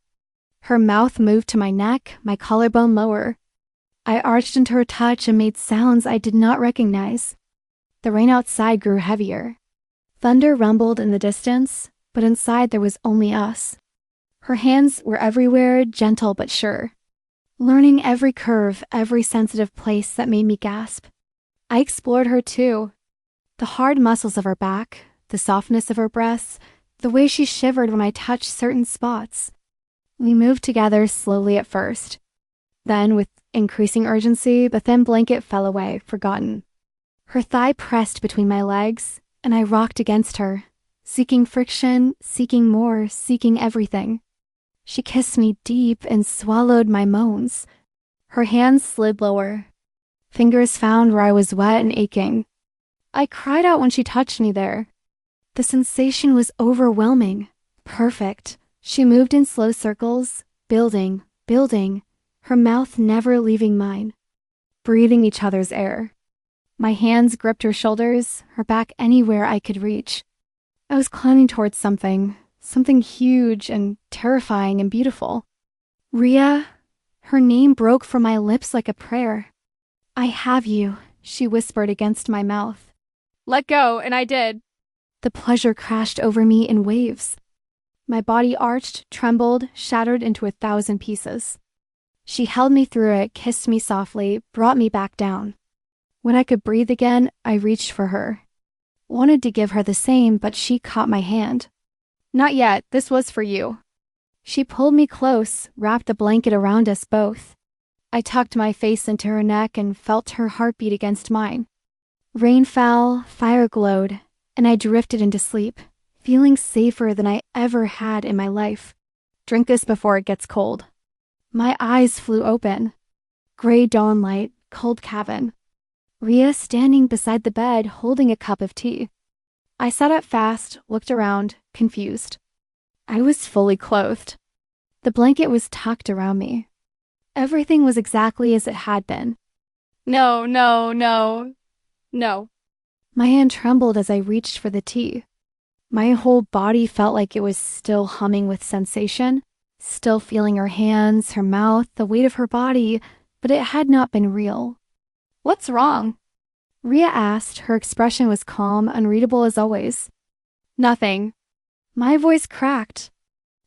Her mouth moved to my neck, my collarbone lower. I arched into her touch and made sounds I did not recognize. The rain outside grew heavier. Thunder rumbled in the distance, but inside there was only us. Her hands were everywhere, gentle but sure. Learning every curve, every sensitive place that made me gasp. I explored her too. The hard muscles of her back, the softness of her breasts, the way she shivered when I touched certain spots. We moved together slowly at first. Then, with increasing urgency, the thin blanket fell away, forgotten. Her thigh pressed between my legs, and I rocked against her, seeking friction, seeking more, seeking everything. She kissed me deep and swallowed my moans. Her hands slid lower. Fingers found where I was wet and aching. I cried out when she touched me there. The sensation was overwhelming, perfect. She moved in slow circles, building, building, her mouth never leaving mine, breathing each other's air. My hands gripped her shoulders, her back anywhere I could reach. I was climbing towards something huge and terrifying and beautiful. Rhea, her name broke from my lips like a prayer. "I have you," she whispered against my mouth. "Let go," and I did. The pleasure crashed over me in waves. My body arched, trembled, shattered into 1,000 pieces. She held me through it, kissed me softly, brought me back down. When I could breathe again, I reached for her. Wanted to give her the same, but she caught my hand. "Not yet, this was for you." She pulled me close, wrapped a blanket around us both. I tucked my face into her neck and felt her heartbeat against mine. Rain fell, fire glowed, and I drifted into sleep, feeling safer than I ever had in my life. Drink this before it gets cold. My eyes flew open. Gray dawn light, cold cabin. Rhea standing beside the bed holding a cup of tea. I sat up fast, looked around, confused. I was fully clothed. The blanket was tucked around me. Everything was exactly as it had been. No. My hand trembled as I reached for the tea. My whole body felt like it was still humming with sensation, still feeling her hands, her mouth, the weight of her body, but it had not been real. "What's wrong?" Rhea asked. Her expression was calm, unreadable as always. "Nothing." My voice cracked.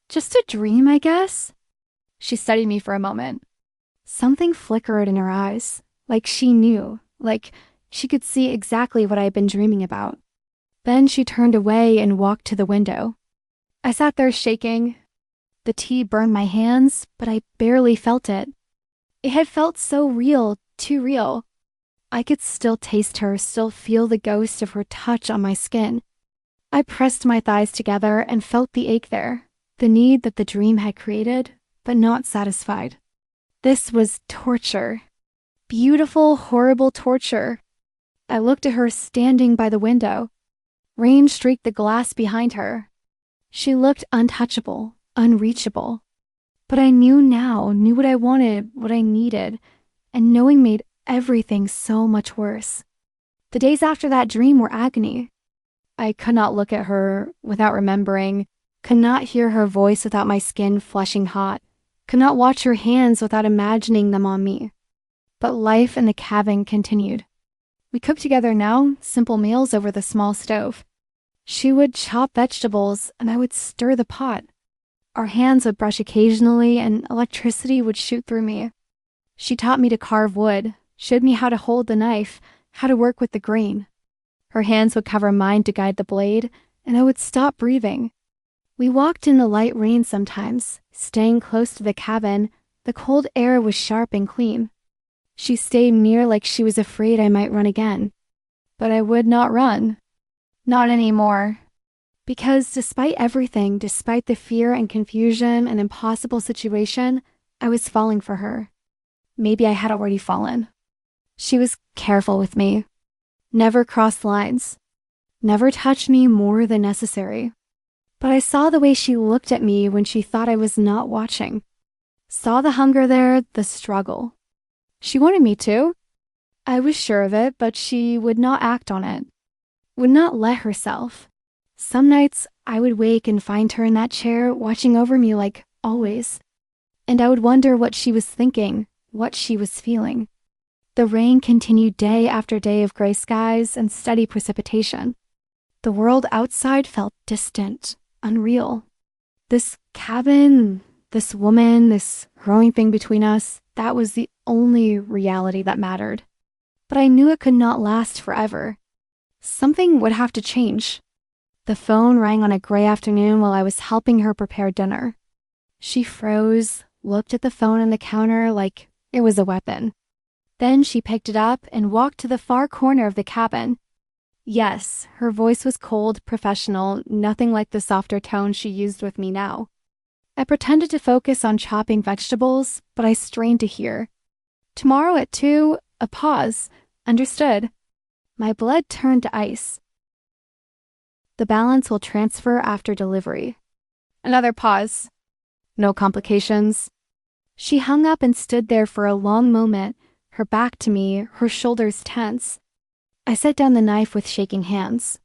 "Just a dream, I guess?" She studied me for a moment. Something flickered in her eyes, like she knew, like she could see exactly what I had been dreaming about. Then she turned away and walked to the window. I sat there shaking. The tea burned my hands, but I barely felt it. It had felt so real, too real. I could still taste her, still feel the ghost of her touch on my skin. I pressed my thighs together and felt the ache there, the need that the dream had created, but not satisfied. This was torture. Beautiful, horrible torture. I looked at her standing by the window. Rain streaked the glass behind her. She looked untouchable, unreachable. But I knew now, knew what I wanted, what I needed, and knowing made everything so much worse. The days after that dream were agony. I could not look at her without remembering, could not hear her voice without my skin flushing hot, could not watch her hands without imagining them on me. But life in the cabin continued. We cooked together now, simple meals over the small stove. She would chop vegetables, and I would stir the pot. Our hands would brush occasionally, and electricity would shoot through me. She taught me to carve wood, showed me how to hold the knife, how to work with the grain. Her hands would cover mine to guide the blade, and I would stop breathing. We walked in the light rain sometimes, staying close to the cabin. The cold air was sharp and clean. She stayed near like she was afraid I might run again. But I would not run. Not anymore. Because despite everything, despite the fear and confusion and impossible situation, I was falling for her. Maybe I had already fallen. She was careful with me. Never crossed lines. Never touched me more than necessary. But I saw the way she looked at me when she thought I was not watching. Saw the hunger there, the struggle. She wanted me to. I was sure of it, but she would not act on it. Would not let herself. Some nights I would wake and find her in that chair watching over me like always. And I would wonder what she was thinking, what she was feeling. The rain continued day after day of gray skies and steady precipitation. The world outside felt distant, unreal. This cabin, this woman, this growing thing between us, that was the only reality that mattered. But I knew it could not last forever. Something would have to change. The phone rang on a gray afternoon while I was helping her prepare dinner. She froze, looked at the phone on the counter like it was a weapon. Then she picked it up and walked to the far corner of the cabin. Yes, her voice was cold, professional, nothing like the softer tone she used with me now. I pretended to focus on chopping vegetables, but I strained to hear. Tomorrow at 2, a pause. Understood. My blood turned to ice. The balance will transfer after delivery. Another pause. No complications. She hung up and stood there for a long moment, her back to me, her shoulders tense. I set down the knife with shaking hands.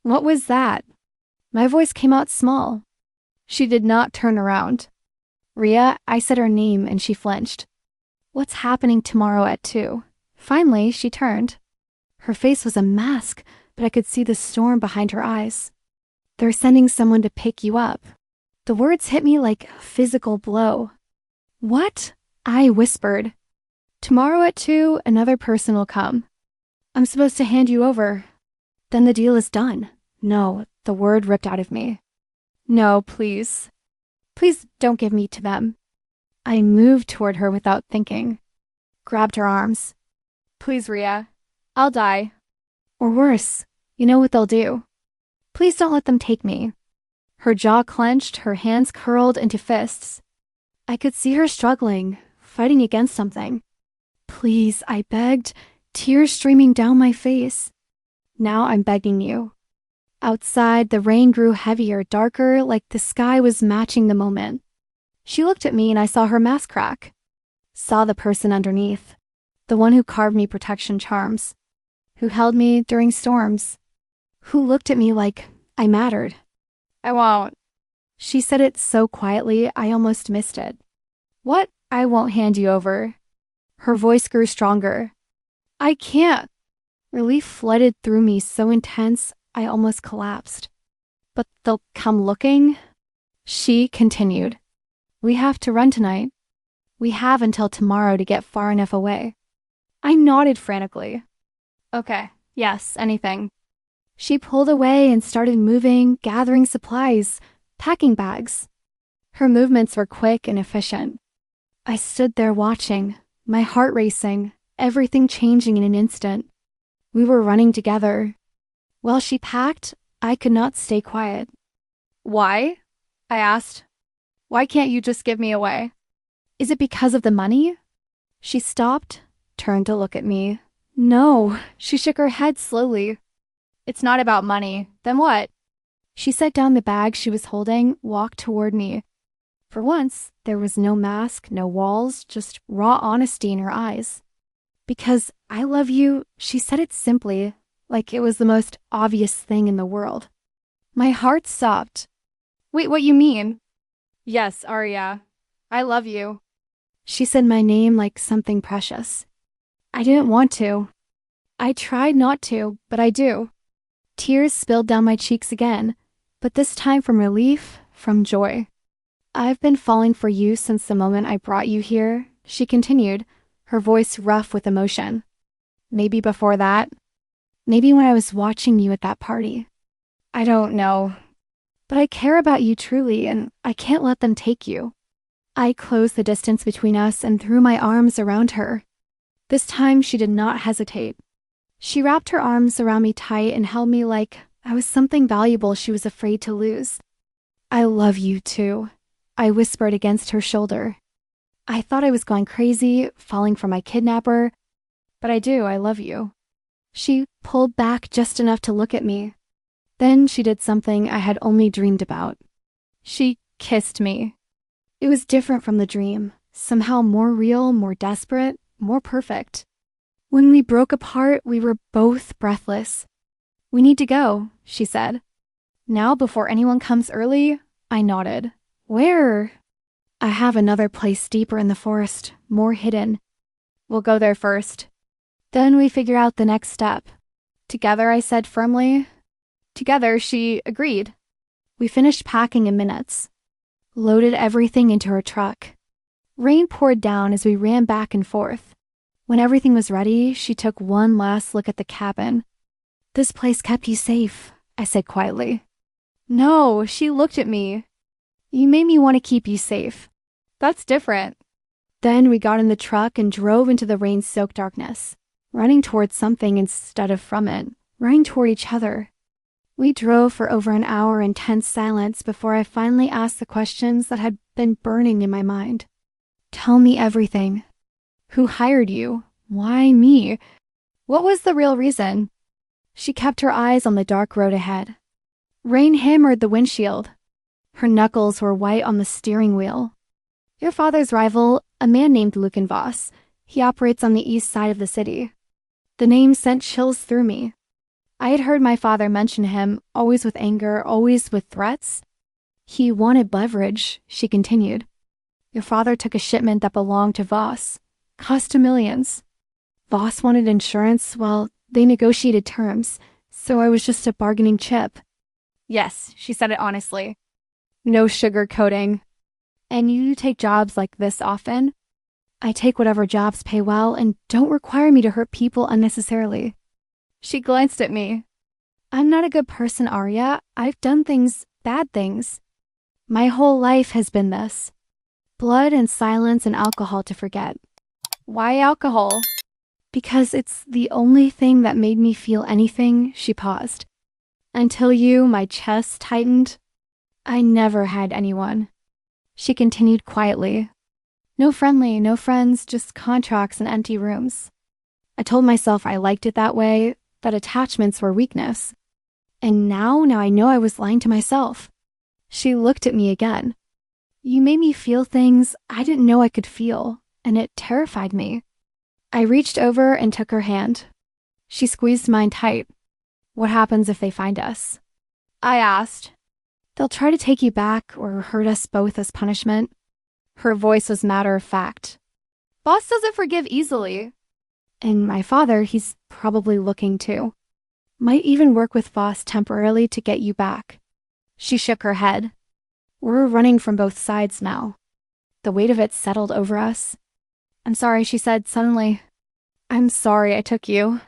What was that? My voice came out small. She did not turn around. Rhea, I said her name and she flinched. What's happening tomorrow at 2? Finally, she turned. Her face was a mask, but I could see the storm behind her eyes. They're sending someone to pick you up. The words hit me like a physical blow. What? I whispered. Tomorrow at 2, another person will come. I'm supposed to hand you over. Then the deal is done. No, the word ripped out of me. No, please. Please don't give me to them. I moved toward her without thinking. Grabbed her arms. Please, Rhea. I'll die. Or worse, you know what they'll do. Please don't let them take me. Her jaw clenched, her hands curled into fists. I could see her struggling, fighting against something. Please, I begged, tears streaming down my face. Now I'm begging you. Outside, the rain grew heavier, darker, like the sky was matching the moment. She looked at me and I saw her mask crack. Saw the person underneath. The one who carved me protection charms. Who held me during storms. Who looked at me like I mattered. I won't. She said it so quietly, I almost missed it. What? I won't hand you over. Her voice grew stronger. I can't. Relief flooded through me so intense, I almost collapsed. But they'll come looking? She continued. We have to run tonight. We have until tomorrow to get far enough away. I nodded frantically. Okay, yes, anything. She pulled away and started moving, gathering supplies, packing bags. Her movements were quick and efficient. I stood there watching, my heart racing, everything changing in an instant. We were running together. While she packed, I could not stay quiet. Why? I asked. Why can't you just give me away? Is it because of the money? She stopped, turned to look at me. No, she shook her head slowly. It's not about money. Then what? She set down the bag she was holding, walked toward me. For once, there was no mask, no walls, just raw honesty in her eyes. Because I love you, she said it simply, like it was the most obvious thing in the world. My heart stopped. Wait, what you mean? Yes, Arya. I love you. She said my name like something precious. I didn't want to. I tried not to, but I do. Tears spilled down my cheeks again, but this time from relief, from joy. I've been falling for you since the moment I brought you here, she continued, her voice rough with emotion. Maybe before that. Maybe when I was watching you at that party. I don't know. But I care about you truly, and I can't let them take you. I closed the distance between us and threw my arms around her. This time she did not hesitate. She wrapped her arms around me tight and held me like I was something valuable she was afraid to lose. I love you too, I whispered against her shoulder. I thought I was going crazy, falling for my kidnapper, but I love you. She pulled back just enough to look at me. Then she did something I had only dreamed about. She kissed me. It was different from the dream, somehow more real, more desperate, more perfect. When we broke apart, we were both breathless. "We need to go," she said. "Now, before anyone comes early," I nodded. "Where?" "I have another place deeper in the forest, more hidden. We'll go there first. Then we figure out the next step." "Together," I said firmly. "Together," she agreed. We finished packing in minutes, loaded everything into her truck. Rain poured down as we ran back and forth. When everything was ready, she took one last look at the cabin. "This place kept you safe," I said quietly. "No," she looked at me. "You made me want to keep you safe. That's different." Then we got in the truck and drove into the rain-soaked darkness, running towards something instead of from it, running toward each other. We drove for over an hour in tense silence before I finally asked the questions that had been burning in my mind. "Tell me everything. Who hired you? Why me? What was the real reason?" She kept her eyes on the dark road ahead. Rain hammered the windshield. Her knuckles were white on the steering wheel. "Your father's rival, a man named Voss. He operates on the east side of the city." The name sent chills through me. I had heard my father mention him, always with anger, always with threats. "He wanted leverage," she continued. "Your father took a shipment that belonged to Voss. Cost him millions. Voss wanted insurance, well, they negotiated terms, so I was just a bargaining chip." "Yes," she said it honestly. "No sugarcoating." "And you take jobs like this often?" "I take whatever jobs pay well and don't require me to hurt people unnecessarily." She glanced at me. "I'm not a good person, Arya. I've done things, bad things. My whole life has been this. Blood and silence and alcohol to forget." "Why alcohol?" "Because it's the only thing that made me feel anything," she paused. "Until you," my chest tightened. "I never had anyone." She continued quietly. "No friendly, no friends, just contracts and empty rooms. I told myself I liked it that way, that attachments were weakness. And now I know I was lying to myself." She looked at me again. "You made me feel things I didn't know I could feel, and it terrified me." I reached over and took her hand. She squeezed mine tight. "What happens if they find us?" I asked. "They'll try to take you back or hurt us both as punishment." Her voice was matter of fact. "Boss doesn't forgive easily." "And my father, he's probably looking too. Might even work with Voss temporarily to get you back." She shook her head. "We're running from both sides now." The weight of it settled over us. "I'm sorry," she said suddenly. "I'm sorry I took you.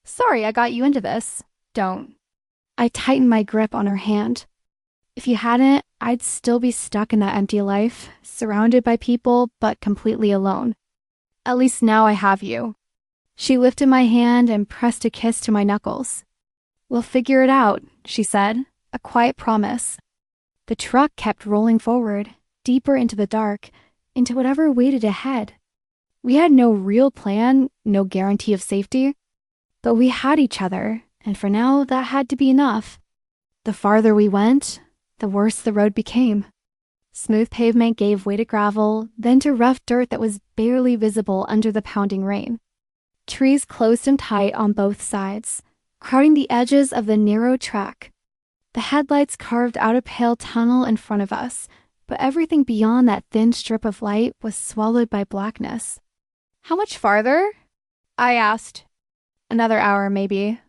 Sorry I got you into this. Don't." I tightened my grip on her hand. "If you hadn't, I'd still be stuck in that empty life, surrounded by people, but completely alone. At least now I have you." She lifted my hand and pressed a kiss to my knuckles. "We'll figure it out," she said, a quiet promise. The truck kept rolling forward, deeper into the dark, into whatever waited ahead. We had no real plan, no guarantee of safety, but we had each other, and for now that had to be enough. The farther we went, the worse the road became. Smooth pavement gave way to gravel, then to rough dirt that was barely visible under the pounding rain. Trees closed in tight on both sides, crowding the edges of the narrow track. The headlights carved out a pale tunnel in front of us, but everything beyond that thin strip of light was swallowed by blackness. "How much farther?" I asked. "Another hour, maybe."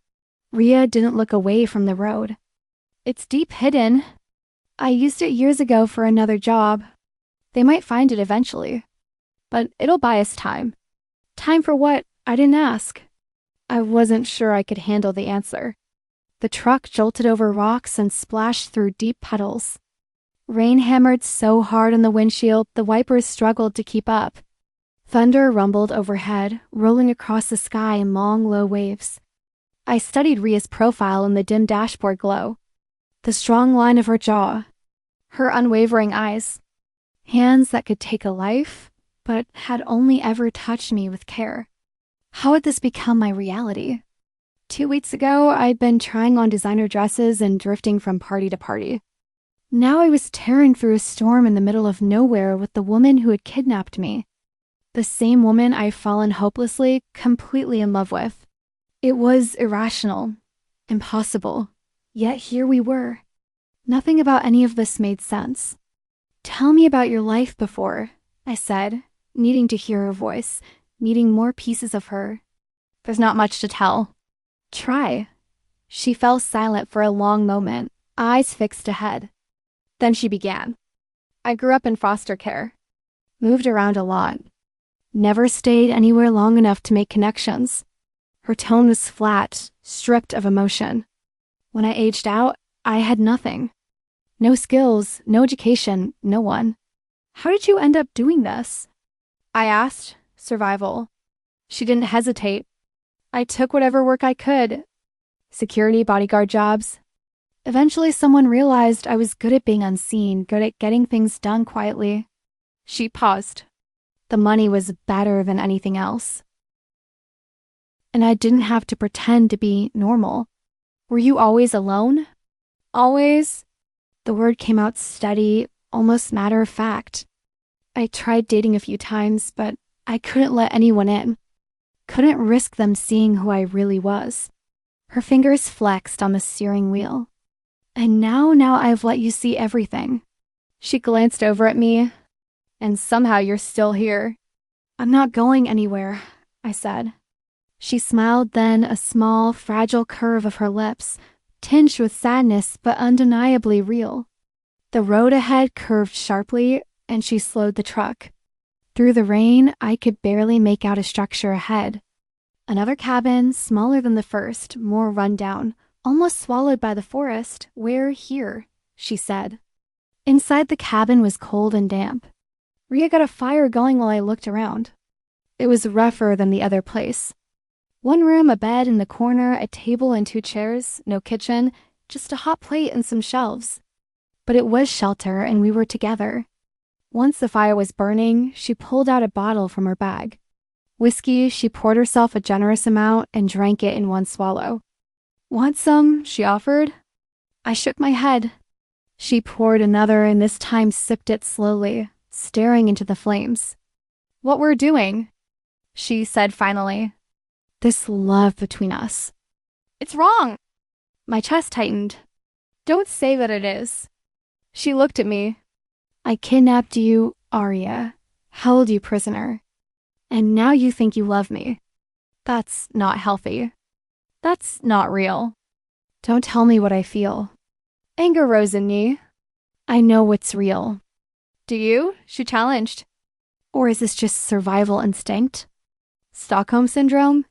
Rhea didn't look away from the road. "It's deep hidden. I used it years ago for another job. They might find it eventually. But it'll buy us time." "Time for what? I didn't ask." I wasn't sure I could handle the answer. The truck jolted over rocks and splashed through deep puddles. Rain hammered so hard on the windshield, the wipers struggled to keep up. Thunder rumbled overhead, rolling across the sky in long, low waves. I studied Rhea's profile in the dim dashboard glow. The strong line of her jaw, her unwavering eyes, hands that could take a life, but had only ever touched me with care. How had this become my reality? 2 weeks ago, I'd been trying on designer dresses and drifting from party to party. Now I was tearing through a storm in the middle of nowhere with the woman who had kidnapped me. The same woman I've fallen hopelessly, completely in love with. It was irrational, impossible, yet here we were. Nothing about any of this made sense. "Tell me about your life before," I said, needing to hear her voice, needing more pieces of her. "There's not much to tell." "Try." She fell silent for a long moment, eyes fixed ahead. Then she began. "I grew up in foster care. Moved around a lot. Never stayed anywhere long enough to make connections." Her tone was flat, stripped of emotion. "When I aged out, I had nothing. No skills, no education, no one. How did you end up doing this?" I asked. "Survival." She didn't hesitate. "I took whatever work I could. Security, bodyguard jobs. Eventually someone realized I was good at being unseen, good at getting things done quietly." She paused. "The money was better than anything else. And I didn't have to pretend to be normal." "Were you always alone?" "Always." The word came out steady, almost matter of fact. "I tried dating a few times, but I couldn't let anyone in. Couldn't risk them seeing who I really was." Her fingers flexed on the steering wheel. "And now I've let you see everything." She glanced over at me. "And somehow you're still here." "I'm not going anywhere," I said. She smiled, then a small, fragile curve of her lips, tinged with sadness but undeniably real. The road ahead curved sharply, and she slowed the truck. Through the rain, I could barely make out a structure ahead. Another cabin, smaller than the first, more run down, almost swallowed by the forest. "We're here," she said. Inside the cabin was cold and damp. Rhea got a fire going while I looked around. It was rougher than the other place. One room, a bed in the corner, a table and 2 chairs, no kitchen, just a hot plate and some shelves. But it was shelter, and we were together. Once the fire was burning, she pulled out a bottle from her bag. Whiskey, she poured herself a generous amount and drank it in one swallow. "Want some?" she offered. I shook my head. She poured another and this time sipped it slowly, staring into the flames. "What we're doing," she said finally. "This love between us." "It's wrong." My chest tightened. "Don't say that it is." She looked at me. "I kidnapped you, Arya, held you prisoner, and now you think you love me. That's not healthy. That's not real. Don't tell me what I feel." Anger rose in me. "I know what's real." "Do you?" she challenged. "Or is this just survival instinct? Stockholm Syndrome?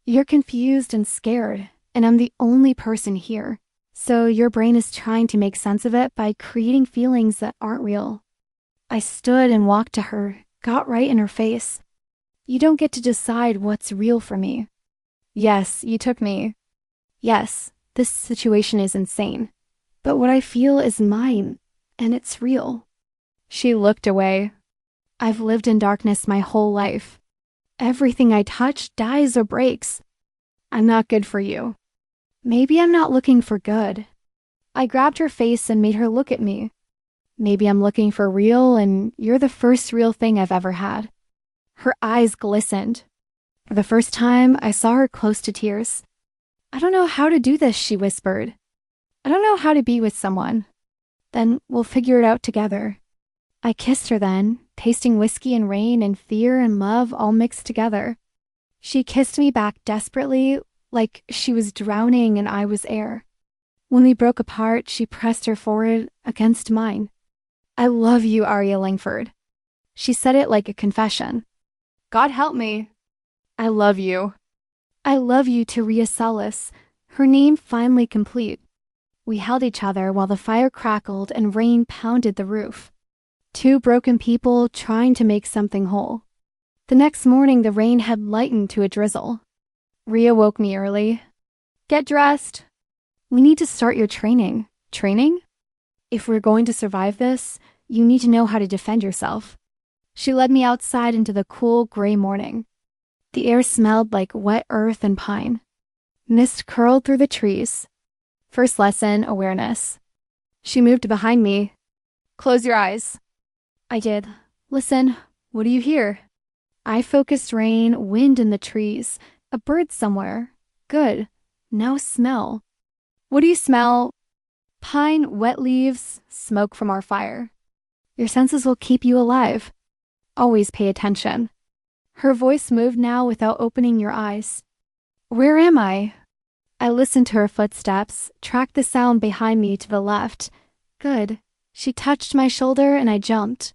You're confused and scared, and I'm the only person here. So your brain is trying to make sense of it by creating feelings that aren't real." I stood and walked to her, got right in her face. "You don't get to decide what's real for me. Yes, you took me. Yes, this situation is insane. But what I feel is mine, and it's real." She looked away. "I've lived in darkness my whole life. Everything I touch dies or breaks. I'm not good for you. Maybe I'm not looking for good." I grabbed her face and made her look at me. "Maybe I'm looking for real, and you're the first real thing I've ever had." Her eyes glistened. For the first time, I saw her close to tears. "I don't know how to do this," she whispered. "I don't know how to be with someone." "Then we'll figure it out together." I kissed her then, tasting whiskey and rain and fear and love all mixed together. She kissed me back desperately, like she was drowning and I was air. When we broke apart, she pressed her forehead against mine. "I love you, Arya Langford." She said it like a confession. "God help me." "I love you." "I love you to Rhea Salas," her name finally complete. We held each other while the fire crackled and rain pounded the roof. 2 broken people trying to make something whole. The next morning, the rain had lightened to a drizzle. Rhea woke me early. "Get dressed. We need to start your training." "Training?" "If we're going to survive this, you need to know how to defend yourself." She led me outside into the cool gray morning. The air smelled like wet earth and pine. Mist curled through the trees. First lesson, awareness. She moved behind me. Close your eyes. I did. Listen, what do you hear? I focused rain, wind in the trees, a bird somewhere. Good. Now smell. What do you smell? Pine, wet leaves, smoke from our fire. Your senses will keep you alive. Always pay attention. Her voice moved now without opening your eyes. Where am I? I listened to her footsteps, tracked the sound behind me to the left. Good. She touched my shoulder and I jumped.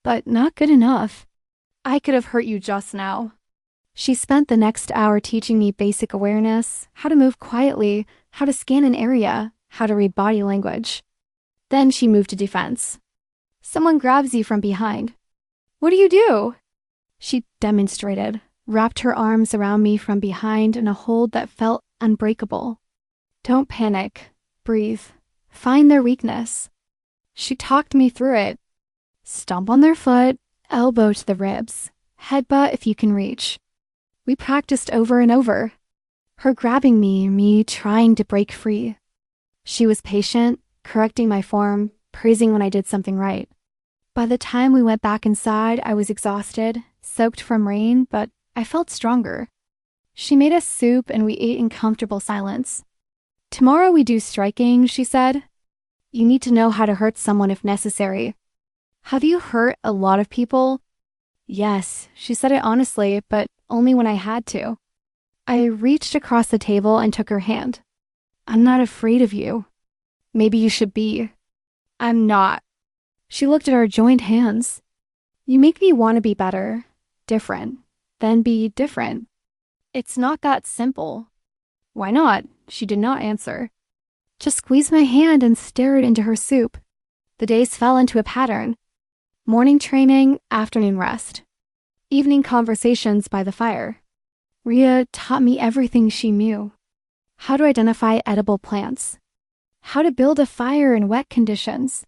But not good enough. I could have hurt you just now. She spent the next hour teaching me basic awareness, how to move quietly, how to scan an area, how to read body language. Then she moved to defense. Someone grabs you from behind. What do you do? She demonstrated, wrapped her arms around me from behind in a hold that felt unbreakable. Don't panic. Breathe. Find their weakness. She talked me through it. Stomp on their foot, elbow to the ribs, headbutt if you can reach. We practiced over and over. Her grabbing me trying to break free. She was patient, correcting my form, praising when I did something right. By the time we went back inside, I was exhausted, soaked from rain, but I felt stronger. She made us soup and we ate in comfortable silence. Tomorrow we do striking, she said. You need to know how to hurt someone if necessary. Have you hurt a lot of people? Yes, she said it honestly, but only when I had to. I reached across the table and took her hand. I'm not afraid of you. Maybe you should be. I'm not. She looked at our joined hands. You make me want to be better, different, then be different. It's not that simple. Why not? She did not answer. Just squeezed my hand and stared into her soup. The days fell into a pattern. Morning training, afternoon rest. Evening conversations by the fire. Rhea taught me everything she knew. How to identify edible plants. How to build a fire in wet conditions.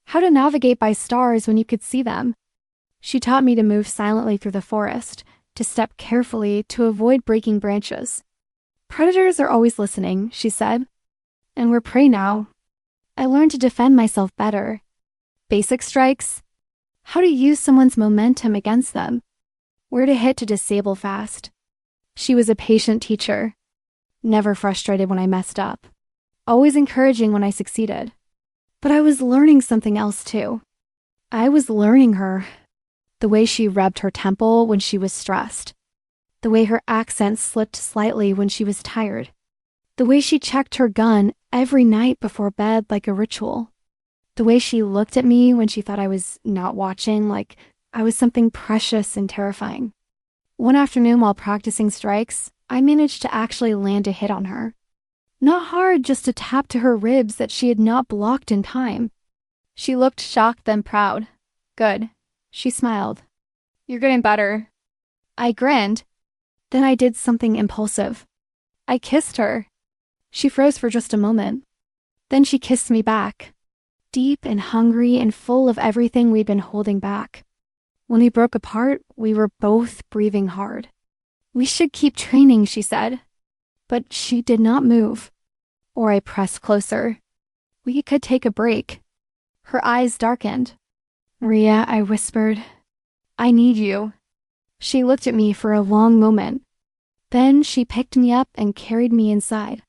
How to navigate by stars when you could see them. She taught me to move silently through the forest, to step carefully to avoid breaking branches. Predators are always listening, she said. And we're prey now. I learned to defend myself better. Basic strikes. How to use someone's momentum against them. Where to hit to disable fast. She was a patient teacher. Never frustrated when I messed up. Always encouraging when I succeeded. But I was learning something else too. I was learning her. The way she rubbed her temple when she was stressed. The way her accent slipped slightly when she was tired. The way she checked her gun every night before bed like a ritual. The way she looked at me when she thought I was not watching, like I was something precious and terrifying. One afternoon while practicing strikes, I managed to actually land a hit on her. Not hard, just a tap to her ribs that she had not blocked in time. She looked shocked then proud. Good. She smiled. You're getting better. I grinned. Then I did something impulsive. I kissed her. She froze for just a moment. Then she kissed me back. Deep and hungry and full of everything we'd been holding back. When we broke apart, we were both breathing hard. We should keep training, she said. But she did not move. Or I pressed closer. We could take a break. Her eyes darkened. Rhea, I whispered, I need you. She looked at me for a long moment. Then she picked me up and carried me inside.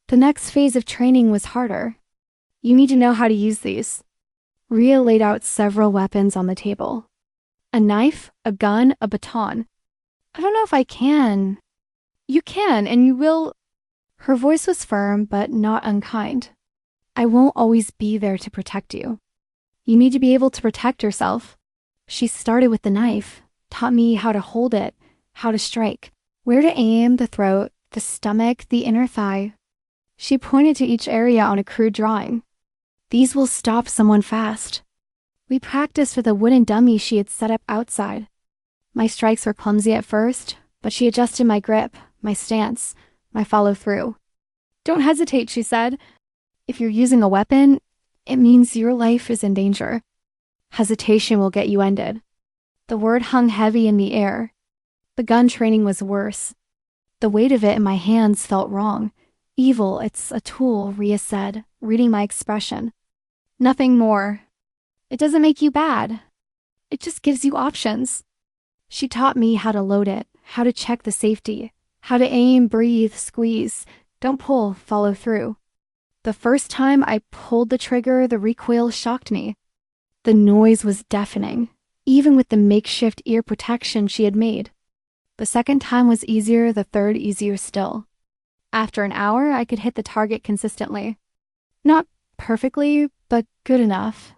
The next phase of training was harder. You need to know how to use these. Rhea laid out several weapons on the table. A knife, a gun, a baton. I don't know if I can. You can, and you will. Her voice was firm, but not unkind. I won't always be there to protect you. You need to be able to protect yourself. She started with the knife, taught me how to hold it, how to strike, where to aim, the throat, the stomach, the inner thigh. She pointed to each area on a crude drawing. These will stop someone fast. We practiced with a wooden dummy she had set up outside. My strikes were clumsy at first, but she adjusted my grip, my stance, my follow-through. Don't hesitate, she said. If you're using a weapon, it means your life is in danger. Hesitation will get you ended. The word hung heavy in the air. The gun training was worse. The weight of it in my hands felt wrong. Evil, it's a tool, Rhea said, reading my expression. Nothing more. It doesn't make you bad. It just gives you options. She taught me how to load it, how to check the safety, how to aim, breathe, squeeze. Don't pull, follow through. The first time I pulled the trigger, the recoil shocked me. The noise was deafening, even with the makeshift ear protection she had made. The second time was easier, the third easier still. After an hour, I could hit the target consistently. Not perfectly, but good enough.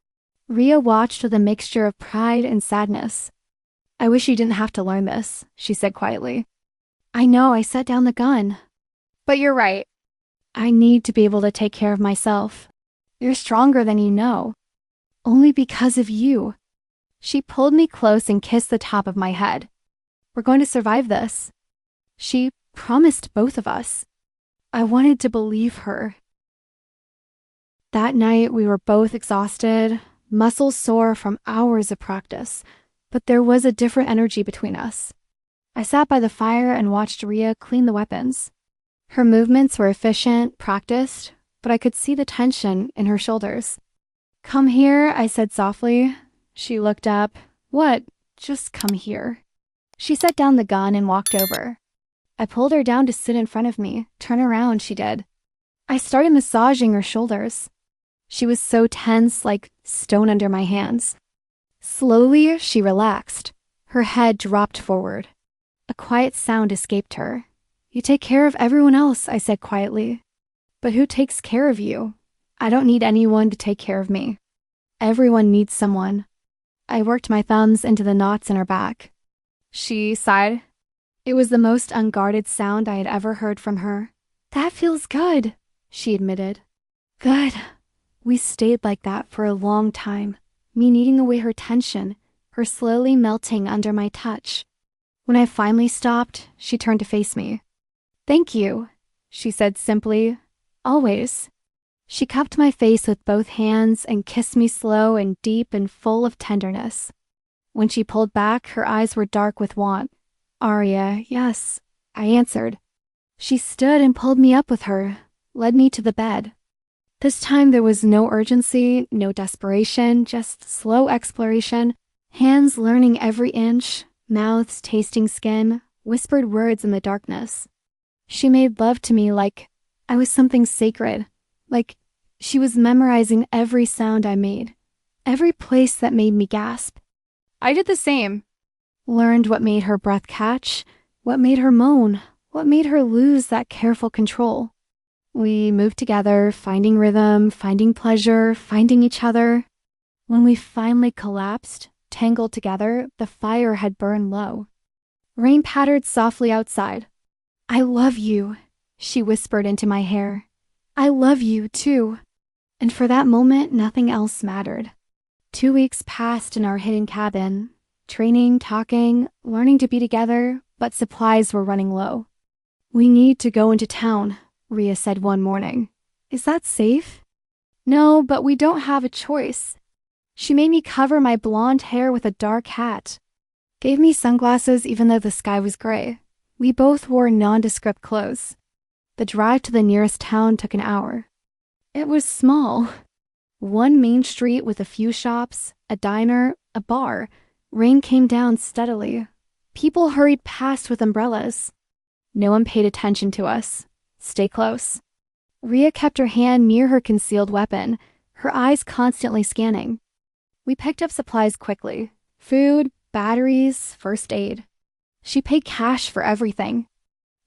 Rhea watched with a mixture of pride and sadness. I wish you didn't have to learn this, she said quietly. I know, I set down the gun. But you're right. I need to be able to take care of myself. You're stronger than you know. Only because of you. She pulled me close and kissed the top of my head. We're going to survive this. She promised both of us. I wanted to believe her. That night, we were both exhausted, muscles sore from hours of practice, but there was a different energy between us. I sat by the fire and watched Rhea clean the weapons. Her movements were efficient, practiced, but I could see the tension in her shoulders. Come here, I said softly. She looked up. What? Just come here. She set down the gun and walked over. I pulled her down to sit in front of me. Turn around, she did. I started massaging her shoulders. She was so tense, like stone under my hands. Slowly, she relaxed. Her head dropped forward. A quiet sound escaped her. You take care of everyone else, I said quietly. But who takes care of you? I don't need anyone to take care of me. Everyone needs someone. I worked my thumbs into the knots in her back. She sighed. It was the most unguarded sound I had ever heard from her. That feels good, she admitted. Good. We stayed like that for a long time, me kneading away her tension, her slowly melting under my touch. When I finally stopped, she turned to face me. Thank you, she said simply. Always. She cupped my face with both hands and kissed me slow and deep and full of tenderness. When she pulled back, her eyes were dark with want. Arya, yes, I answered. She stood and pulled me up with her, led me to the bed. This time there was no urgency, no desperation, just slow exploration, hands learning every inch, mouths tasting skin, whispered words in the darkness. She made love to me like I was something sacred, like she was memorizing every sound I made, every place that made me gasp. I did the same. Learned what made her breath catch, what made her moan, what made her lose that careful control. We moved together, finding rhythm, finding pleasure, finding each other. When we finally collapsed, tangled together, the fire had burned low. Rain pattered softly outside. I love you, she whispered into my hair. I love you, too. And for that moment, nothing else mattered. 2 weeks passed in our hidden cabin, training, talking, learning to be together, but supplies were running low. We need to go into town, Rhea said one morning. Is that safe? No, but we don't have a choice. She made me cover my blonde hair with a dark hat. Gave me sunglasses even though the sky was gray. We both wore nondescript clothes. The drive to the nearest town took an hour. It was small. One main street with a few shops, a diner, a bar. Rain came down steadily. People hurried past with umbrellas. No one paid attention to us. Stay close. Rhea kept her hand near her concealed weapon, her eyes constantly scanning. We picked up supplies quickly. Food, batteries, first aid. She paid cash for everything.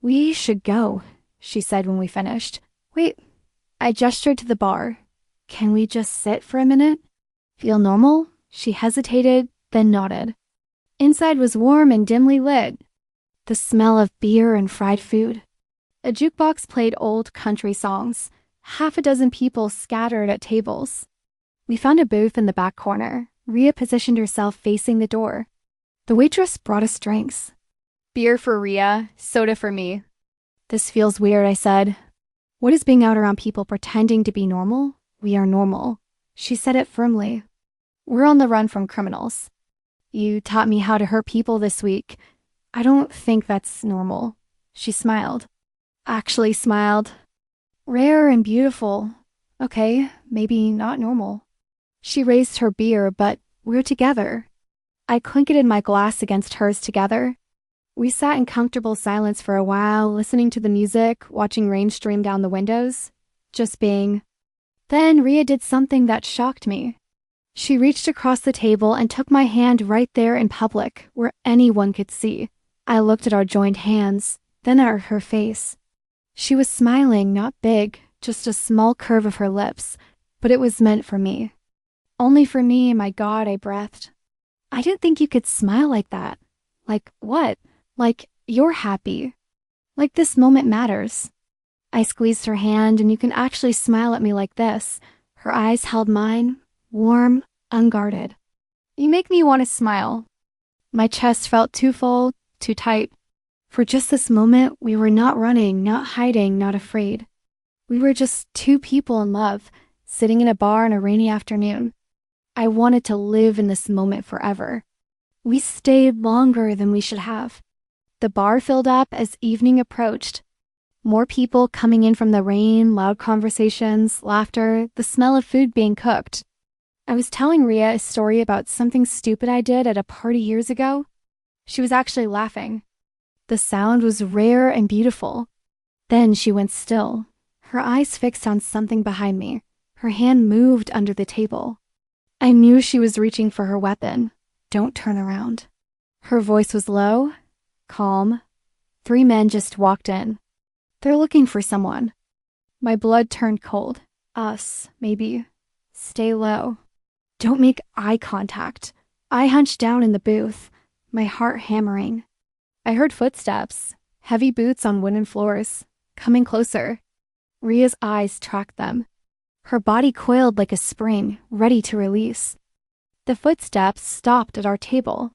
We should go, she said when we finished. Wait. I gestured to the bar. Can we just sit for a minute? Feel normal? She hesitated, then nodded. Inside was warm and dimly lit. The smell of beer and fried food. A jukebox played old country songs. Half a dozen people scattered at tables. We found a booth in the back corner. Rhea positioned herself facing the door. The waitress brought us drinks. Beer for Rhea, soda for me. This feels weird, I said. What is being out around people pretending to be normal? We are normal. She said it firmly. We're on the run from criminals. You taught me how to hurt people this week. I don't think that's normal. She smiled. Actually smiled. Rare and beautiful. Okay, maybe not normal. She raised her beer, but we're together. I clinketed my glass against hers together. We sat in comfortable silence for a while, listening to the music, watching rain stream down the windows, just being. Then Rhea did something that shocked me. She reached across the table and took my hand right there in public, where anyone could see. I looked at our joined hands, then at her face. She was smiling, not big, just a small curve of her lips, but it was meant for me. Only for me, my God, I breathed. I didn't think you could smile like that. Like what? Like you're happy. Like this moment matters. I squeezed her hand, and you can actually smile at me like this. Her eyes held mine, warm, unguarded. You make me want to smile. My chest felt too full, too tight. For just this moment, we were not running, not hiding, not afraid. We were just two people in love, sitting in a bar on a rainy afternoon. I wanted to live in this moment forever. We stayed longer than we should have. The bar filled up as evening approached. More people coming in from the rain, loud conversations, laughter, the smell of food being cooked. I was telling Rhea a story about something stupid I did at a party years ago. She was actually laughing. The sound was rare and beautiful. Then she went still, her eyes fixed on something behind me. Her hand moved under the table. I knew she was reaching for her weapon. Don't turn around. Her voice was low, calm. 3 men just walked in. They're looking for someone. My blood turned cold. Us, maybe. Stay low. Don't make eye contact. I hunched down in the booth, my heart hammering. I heard footsteps, heavy boots on wooden floors, coming closer. Rhea's eyes tracked them. Her body coiled like a spring, ready to release. The footsteps stopped at our table.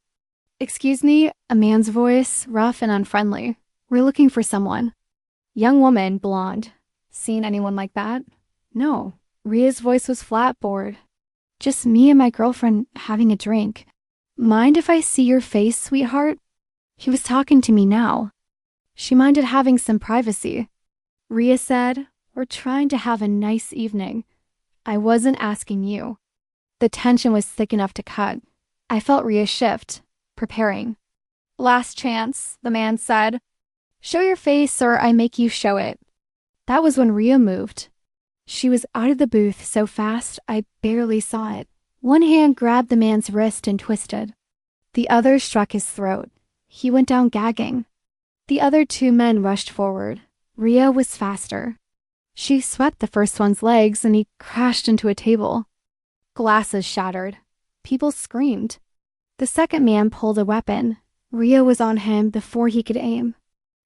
Excuse me, a man's voice, rough and unfriendly. We're looking for someone. Young woman, blonde. Seen anyone like that? No. Rhea's voice was flat, bored. Just me and my girlfriend having a drink. Mind if I see your face, sweetheart? He was talking to me now. She minded having some privacy. Rhea said, we're trying to have a nice evening. I wasn't asking you. The tension was thick enough to cut. I felt Rhea shift, preparing. Last chance, the man said. Show your face or I make you show it. That was when Rhea moved. She was out of the booth so fast I barely saw it. One hand grabbed the man's wrist and twisted. The other struck his throat. He went down gagging. The other 2 men rushed forward. Rhea was faster. She swept the first one's legs and he crashed into a table. Glasses shattered. People screamed. The second man pulled a weapon. Rhea was on him before he could aim.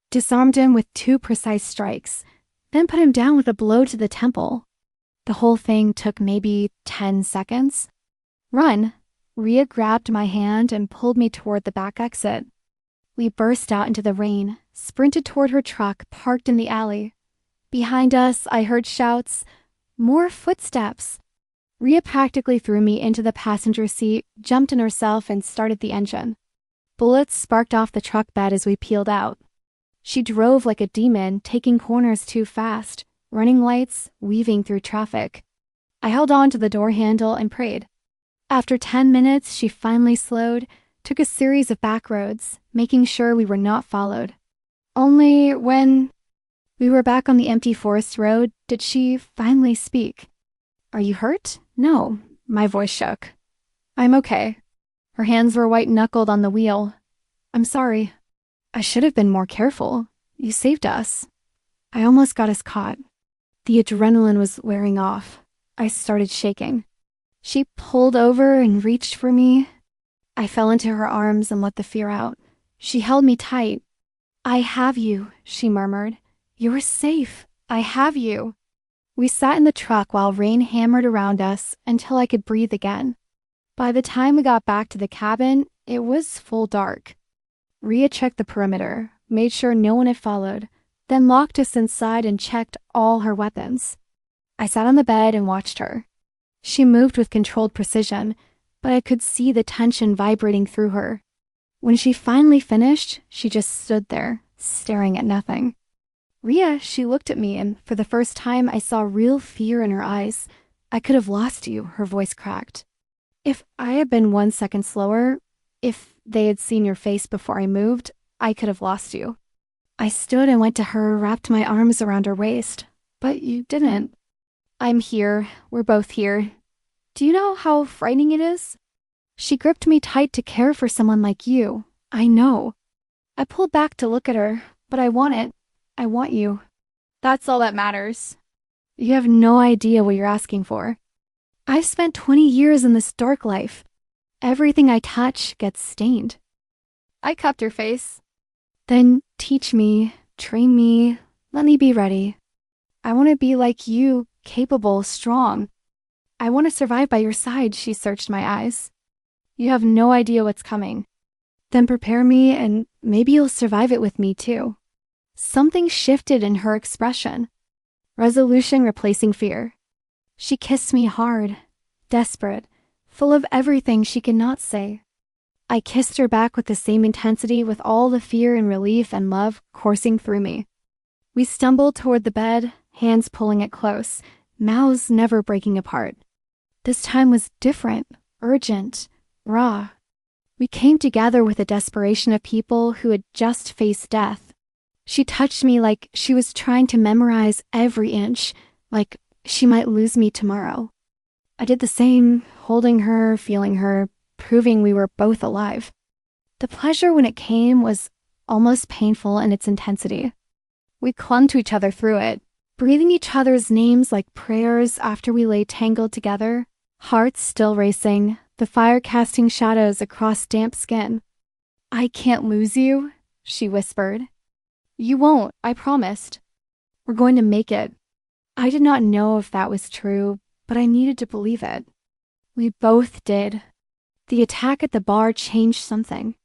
Disarmed him with 2 precise strikes, then put him down with a blow to the temple. The whole thing took maybe 10 seconds. Run! Rhea grabbed my hand and pulled me toward the back exit. We burst out into the rain, sprinted toward her truck parked in the alley. Behind us, I heard shouts, more footsteps. Rhea practically threw me into the passenger seat, jumped in herself, and started the engine. Bullets sparked off the truck bed as we peeled out. She drove like a demon, taking corners too fast, running lights, weaving through traffic. I held on to the door handle and prayed. After 10 minutes, she finally slowed, took a series of back roads, making sure we were not followed. Only when we were back on the empty forest road did she finally speak. Are you hurt? No. My voice shook. I'm okay. Her hands were white-knuckled on the wheel. I'm sorry. I should have been more careful. You saved us. I almost got us caught. The adrenaline was wearing off. I started shaking. She pulled over and reached for me. I fell into her arms and let the fear out. She held me tight. I have you, she murmured. You're safe. I have you. We sat in the truck while rain hammered around us until I could breathe again. By the time we got back to the cabin, it was full dark. Rhea checked the perimeter, made sure no one had followed, then locked us inside and checked all her weapons. I sat on the bed and watched her. She moved with controlled precision, but I could see the tension vibrating through her. When she finally finished, she just stood there, staring at nothing. "Rhea," she looked at me, and for the first time I saw real fear in her eyes. "I could have lost you," her voice cracked. "If I had been 1 second slower, if they had seen your face before I moved, I could have lost you." I stood and went to her, wrapped my arms around her waist. "But you didn't." "I'm here. We're both here. Do you know how frightening it is? She gripped me tight to care for someone like you. I know." I pulled back to look at her, "But I want it. I want you. That's all that matters." "You have no idea what you're asking for. I've spent 20 years in this dark life. Everything I touch gets stained." I cupped her face. "Then teach me, train me, let me be ready. I want to be like you, capable, strong. I want to survive by your side." She searched my eyes. "You have no idea what's coming. Then prepare me, and maybe you'll survive it with me too." Something shifted in her expression. Resolution replacing fear. She kissed me hard, desperate, full of everything she could not say. I kissed her back with the same intensity, with all the fear and relief and love coursing through me. We stumbled toward the bed, hands pulling it close, mouths never breaking apart. This time was different, urgent, raw. We came together with the desperation of people who had just faced death. She touched me like she was trying to memorize every inch, like she might lose me tomorrow. I did the same, holding her, feeling her, proving we were both alive. The pleasure when it came was almost painful in its intensity. We clung to each other through it, breathing each other's names like prayers after we lay tangled together, hearts still racing, the fire casting shadows across damp skin. "I can't lose you," she whispered. "You won't, I promised. We're going to make it." I did not know if that was true, but I needed to believe it. We both did. The attack at the bar changed something.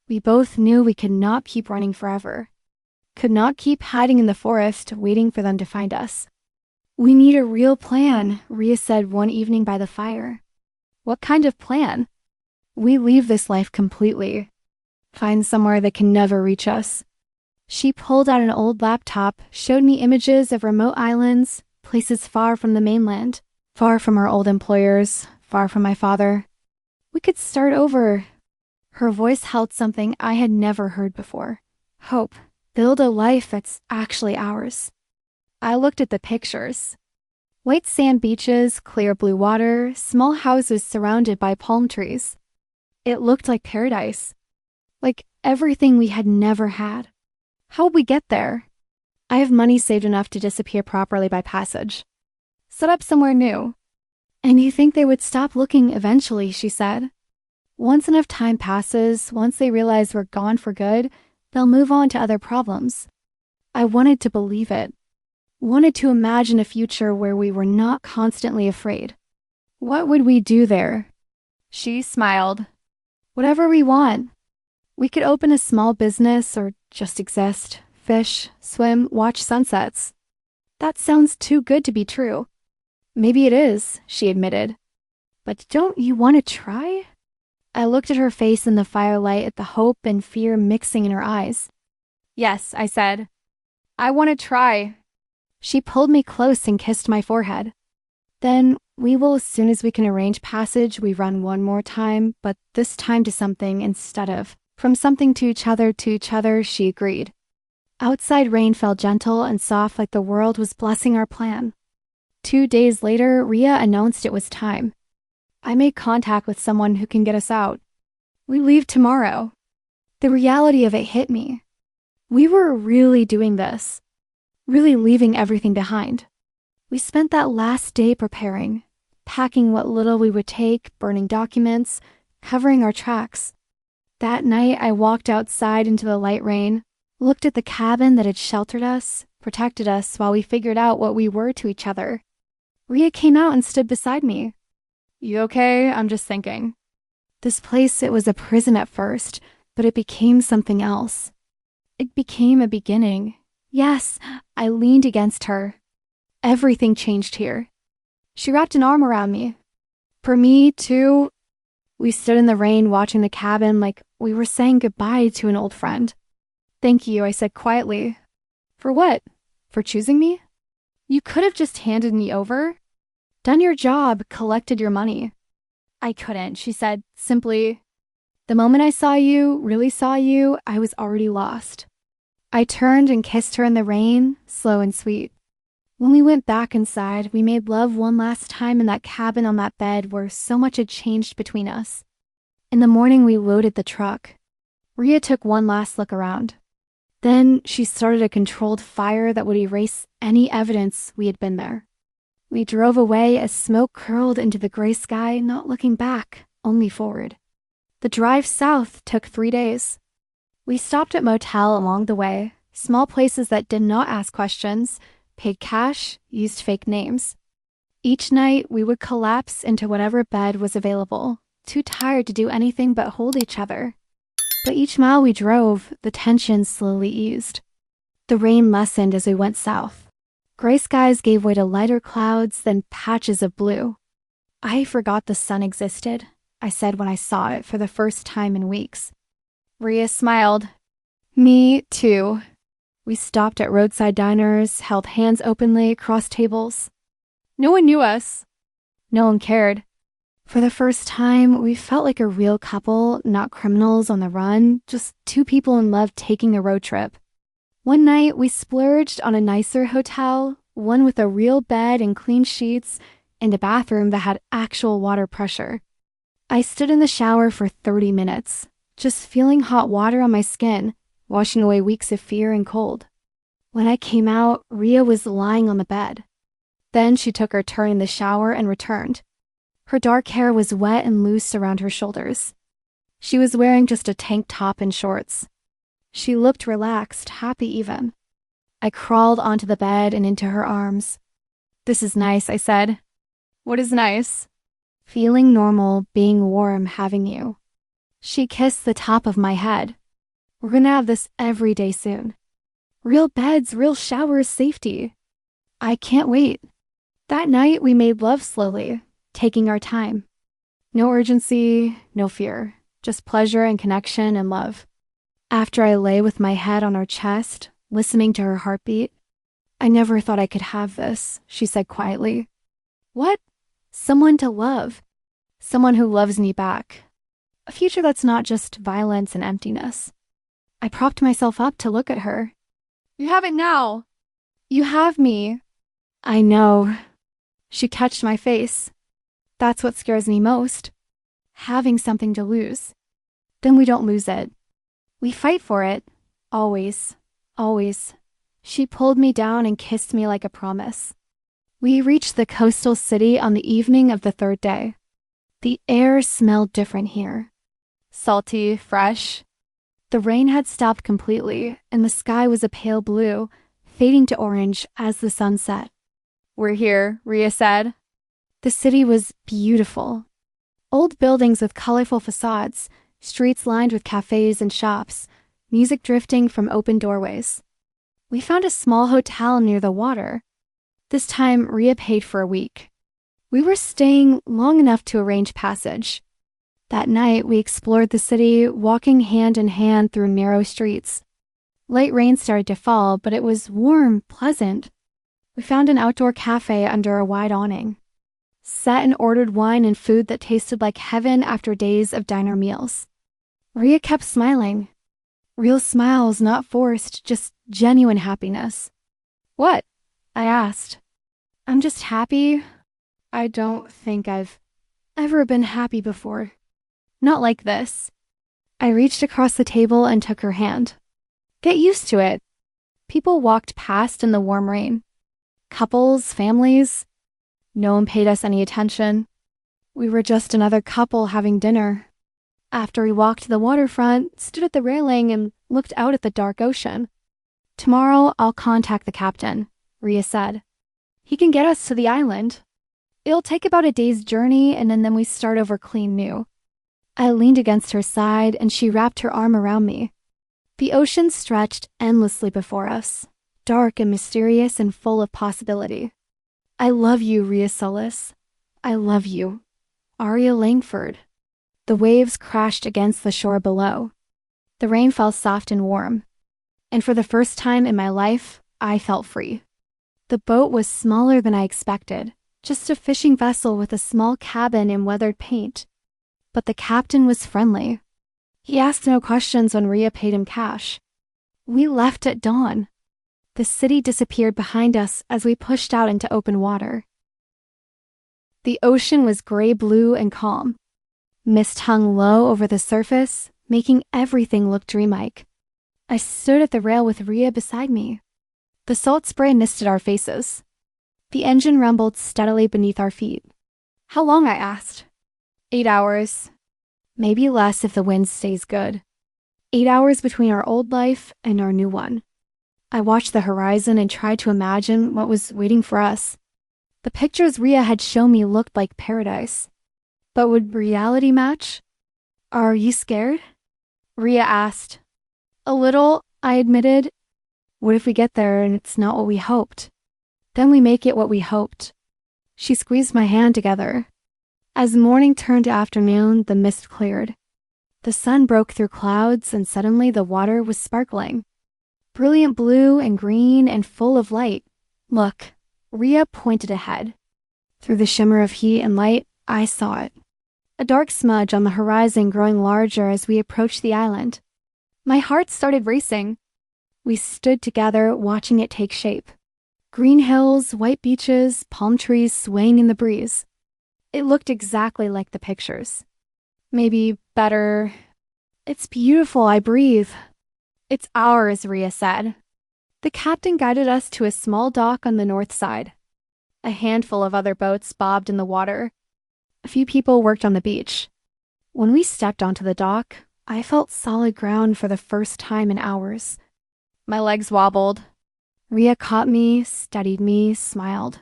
We both knew we could not keep running forever. Could not keep hiding in the forest, waiting for them to find us. "We need a real plan," Rhea said one evening by the fire. "What kind of plan?" "We leave this life completely. Find somewhere that can never reach us." She pulled out an old laptop, showed me images of remote islands, places far from the mainland, far from our old employers, far from my father. "We could start over." Her voice held something I had never heard before. Hope. Build a life that's actually ours. I looked at the pictures. White sand beaches, clear blue water, small houses surrounded by palm trees. It looked like paradise. Like everything we had never had. How would we get there? "I have money saved enough to disappear properly by passage. Set up somewhere new." "And you think they would stop looking eventually," she said. "Once enough time passes, once they realize we're gone for good, they'll move on to other problems." I wanted to believe it. Wanted to imagine a future where we were not constantly afraid. What would we do there? She smiled. "Whatever we want. We could open a small business or just exist, fish, swim, watch sunsets." "That sounds too good to be true." "Maybe it is," she admitted. "But don't you want to try?" I looked at her face in the firelight, at the hope and fear mixing in her eyes. "Yes," I said. "I want to try." She pulled me close and kissed my forehead. "Then we will, as soon as we can arrange passage, we run one more time, but this time to something instead of from something to each other, she agreed. Outside rain fell gentle and soft like the world was blessing our plan. 2 days later, Rhea announced it was time. I made contact with someone who can get us out. We leave tomorrow. The reality of it hit me. We were really doing this. Really leaving everything behind. We spent that last day preparing, packing what little we would take, burning documents, covering our tracks. That night, I walked outside into the light rain, looked at the cabin that had sheltered us, protected us while we figured out what we were to each other. Rhea came out and stood beside me. "You okay? I'm just thinking." This place, it was a prison at first, but it became something else. It became a beginning. Yes, I leaned against her. Everything changed here. She wrapped an arm around me. "For me, too." We stood in the rain watching the cabin like we were saying goodbye to an old friend. Thank you, I said quietly. For what? For choosing me? You could have just handed me over. Done your job, collected your money. I couldn't, she said simply. The moment I saw you, really saw you, I was already lost. I turned and kissed her in the rain, slow and sweet. When we went back inside, we made love one last time in that cabin on that bed where so much had changed between us. In the morning, we loaded the truck. Rhea took one last look around. Then she started a controlled fire that would erase any evidence we had been there. We drove away as smoke curled into the gray sky, not looking back, only forward. The drive south took 3 days. We stopped at motel along the way, small places that did not ask questions, paid cash, used fake names. Each night, we would collapse into whatever bed was available, too tired to do anything but hold each other. But each mile we drove, the tension slowly eased. The rain lessened as we went south. Gray skies gave way to lighter clouds, then patches of blue. I forgot the sun existed, I said when I saw it for the first time in weeks. Rhea smiled. Me too. We stopped at roadside diners, held hands openly across tables. No one knew us. No one cared. For the first time, we felt like a real couple, not criminals on the run, just two people in love taking a road trip. One night, we splurged on a nicer hotel, one with a real bed and clean sheets, and a bathroom that had actual water pressure. I stood in the shower for 30 minutes, just feeling hot water on my skin, washing away weeks of fear and cold. When I came out, Rhea was lying on the bed. Then she took her turn in the shower and returned. Her dark hair was wet and loose around her shoulders. She was wearing just a tank top and shorts. She looked relaxed, happy even. I crawled onto the bed and into her arms. This is nice, I said. What is nice? Feeling normal, being warm, having you. She kissed the top of my head. We're gonna have this every day soon. Real beds, real showers, safety. I can't wait. That night, we made love slowly, taking our time. No urgency, no fear, just pleasure and connection and love. After I lay with my head on her chest, listening to her heartbeat, I never thought I could have this, she said quietly. What? Someone to love. Someone who loves me back. A future that's not just violence and emptiness. I propped myself up to look at her. You have it now. You have me. I know. She touched my face. That's what scares me most. Having something to lose. Then we don't lose it. We fight for it. Always. Always. She pulled me down and kissed me like a promise. We reached the coastal city on the evening of the 3rd day. The air smelled different here. Salty, fresh. The rain had stopped completely, and the sky was a pale blue, fading to orange as the sun set. We're here, Rhea said. The city was beautiful. Old buildings with colorful facades, streets lined with cafes and shops, music drifting from open doorways. We found a small hotel near the water. This time, Rhea paid for a week. We were staying long enough to arrange passage. That night, we explored the city, walking hand in hand through narrow streets. Light rain started to fall, but it was warm, pleasant. We found an outdoor cafe under a wide awning. Sat and ordered wine and food that tasted like heaven after days of diner meals. Rhea kept smiling. Real smiles, not forced, just genuine happiness. What? I asked. I'm just happy. I don't think I've ever been happy before. Not like this. I reached across the table and took her hand. Get used to it. People walked past in the warm rain. Couples, families. No one paid us any attention. We were just another couple having dinner. After we walked to the waterfront, stood at the railing and looked out at the dark ocean. Tomorrow, I'll contact the captain, Rhea said. He can get us to the island. It'll take about a day's journey, and then we start over clean new. I leaned against her side, and she wrapped her arm around me. The ocean stretched endlessly before us, dark and mysterious and full of possibility. I love you, Rhea Solis. I love you. Aria Langford. The waves crashed against the shore below. The rain fell soft and warm. And for the first time in my life, I felt free. The boat was smaller than I expected, just a fishing vessel with a small cabin and weathered paint. But the captain was friendly. He asked no questions when Rhea paid him cash. We left at dawn. The city disappeared behind us as we pushed out into open water. The ocean was gray-blue and calm. Mist hung low over the surface, making everything look dreamlike. I stood at the rail with Rhea beside me. The salt spray misted our faces. The engine rumbled steadily beneath our feet. How long? I asked. 8 hours. Maybe less if the wind stays good. 8 hours between our old life and our new one. I watched the horizon and tried to imagine what was waiting for us. The pictures Rhea had shown me looked like paradise. But would reality match? Are you scared? Rhea asked. A little, I admitted. What if we get there and it's not what we hoped? Then we make it what we hoped. She squeezed my hand together. As morning turned to afternoon, the mist cleared. The sun broke through clouds and suddenly the water was sparkling. Brilliant blue and green and full of light. Look, Rhea pointed ahead. Through the shimmer of heat and light, I saw it. A dark smudge on the horizon growing larger as we approached the island. My heart started racing. We stood together, watching it take shape. Green hills, white beaches, palm trees swaying in the breeze. It looked exactly like the pictures. Maybe better. It's beautiful, I breathe. It's ours, Rhea said. The captain guided us to a small dock on the north side. A handful of other boats bobbed in the water. A few people worked on the beach. When we stepped onto the dock, I felt solid ground for the first time in hours. My legs wobbled. Rhea caught me, steadied me, smiled.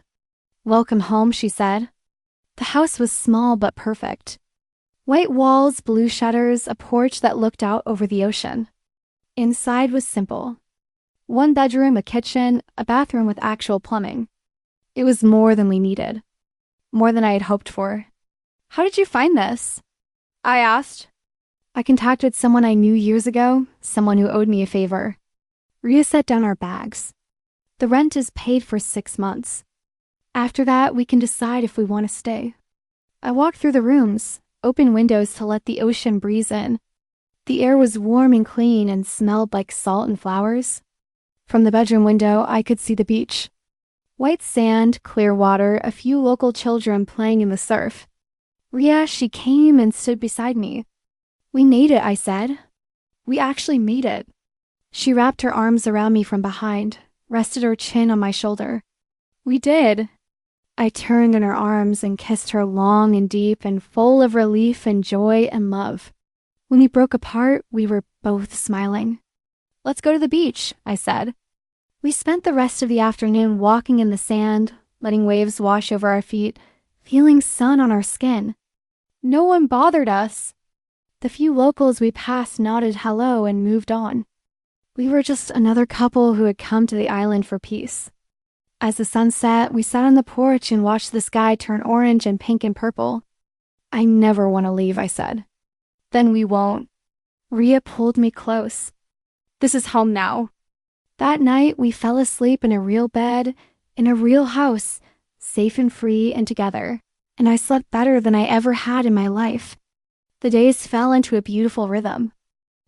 Welcome home, she said. The house was small but perfect. White walls, blue shutters, a porch that looked out over the ocean. Inside was simple. 1 bedroom, a kitchen, a bathroom with actual plumbing. It was more than we needed. More than I had hoped for. How did you find this? I asked. I contacted someone I knew years ago, someone who owed me a favor. Rhea set down our bags. The rent is paid for 6 months. After that, we can decide if we want to stay. I walked through the rooms, open windows to let the ocean breeze in. The air was warm and clean and smelled like salt and flowers. From the bedroom window, I could see the beach. White sand, clear water, a few local children playing in the surf. Rhea, she came and stood beside me. We made it, I said. We actually made it. She wrapped her arms around me from behind, rested her chin on my shoulder. We did. I turned in her arms and kissed her long and deep and full of relief and joy and love. When we broke apart, we were both smiling. Let's go to the beach, I said. We spent the rest of the afternoon walking in the sand, letting waves wash over our feet, feeling sun on our skin. No one bothered us. The few locals we passed nodded hello and moved on. We were just another couple who had come to the island for peace. As the sun set, we sat on the porch and watched the sky turn orange and pink and purple. I never want to leave, I said. Then we won't. Rhea pulled me close. This is home now. That night, we fell asleep in a real bed, in a real house, safe and free and together. And I slept better than I ever had in my life. The days fell into a beautiful rhythm.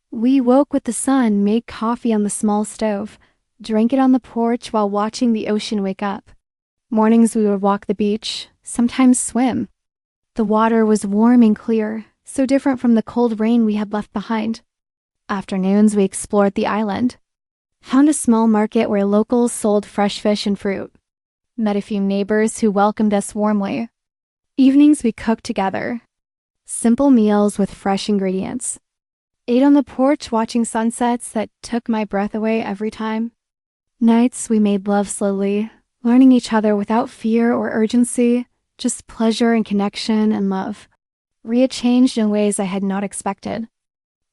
We woke with the sun, made coffee on the small stove, drank it on the porch while watching the ocean wake up. Mornings we would walk the beach, sometimes swim. The water was warm and clear, so different from the cold rain we had left behind. Afternoons we explored the island. Found a small market where locals sold fresh fish and fruit. Met a few neighbors who welcomed us warmly. Evenings we cooked together. Simple meals with fresh ingredients. Ate on the porch watching sunsets that took my breath away every time. Nights we made love slowly, learning each other without fear or urgency, just pleasure and connection and love. Rhea changed in ways I had not expected.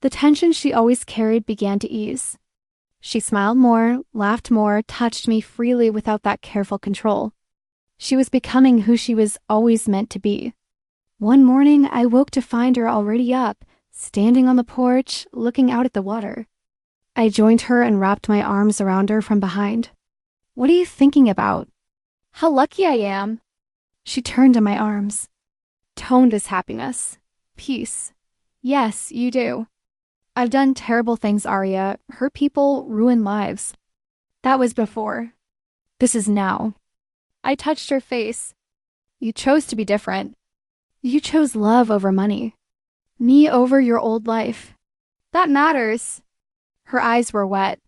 The tension she always carried began to ease. She smiled more, laughed more, touched me freely without that careful control. She was becoming who she was always meant to be. One morning, I woke to find her already up, standing on the porch, looking out at the water. I joined her and wrapped my arms around her from behind. "What are you thinking about?" "How lucky I am." She turned in my arms. "Toned is happiness. Peace. Yes, you do. I've done terrible things, Arya. Hurt people, ruined lives. That was before. This is now." I touched her face. "You chose to be different. You chose love over money. Me over your old life. That matters." Her eyes were wet.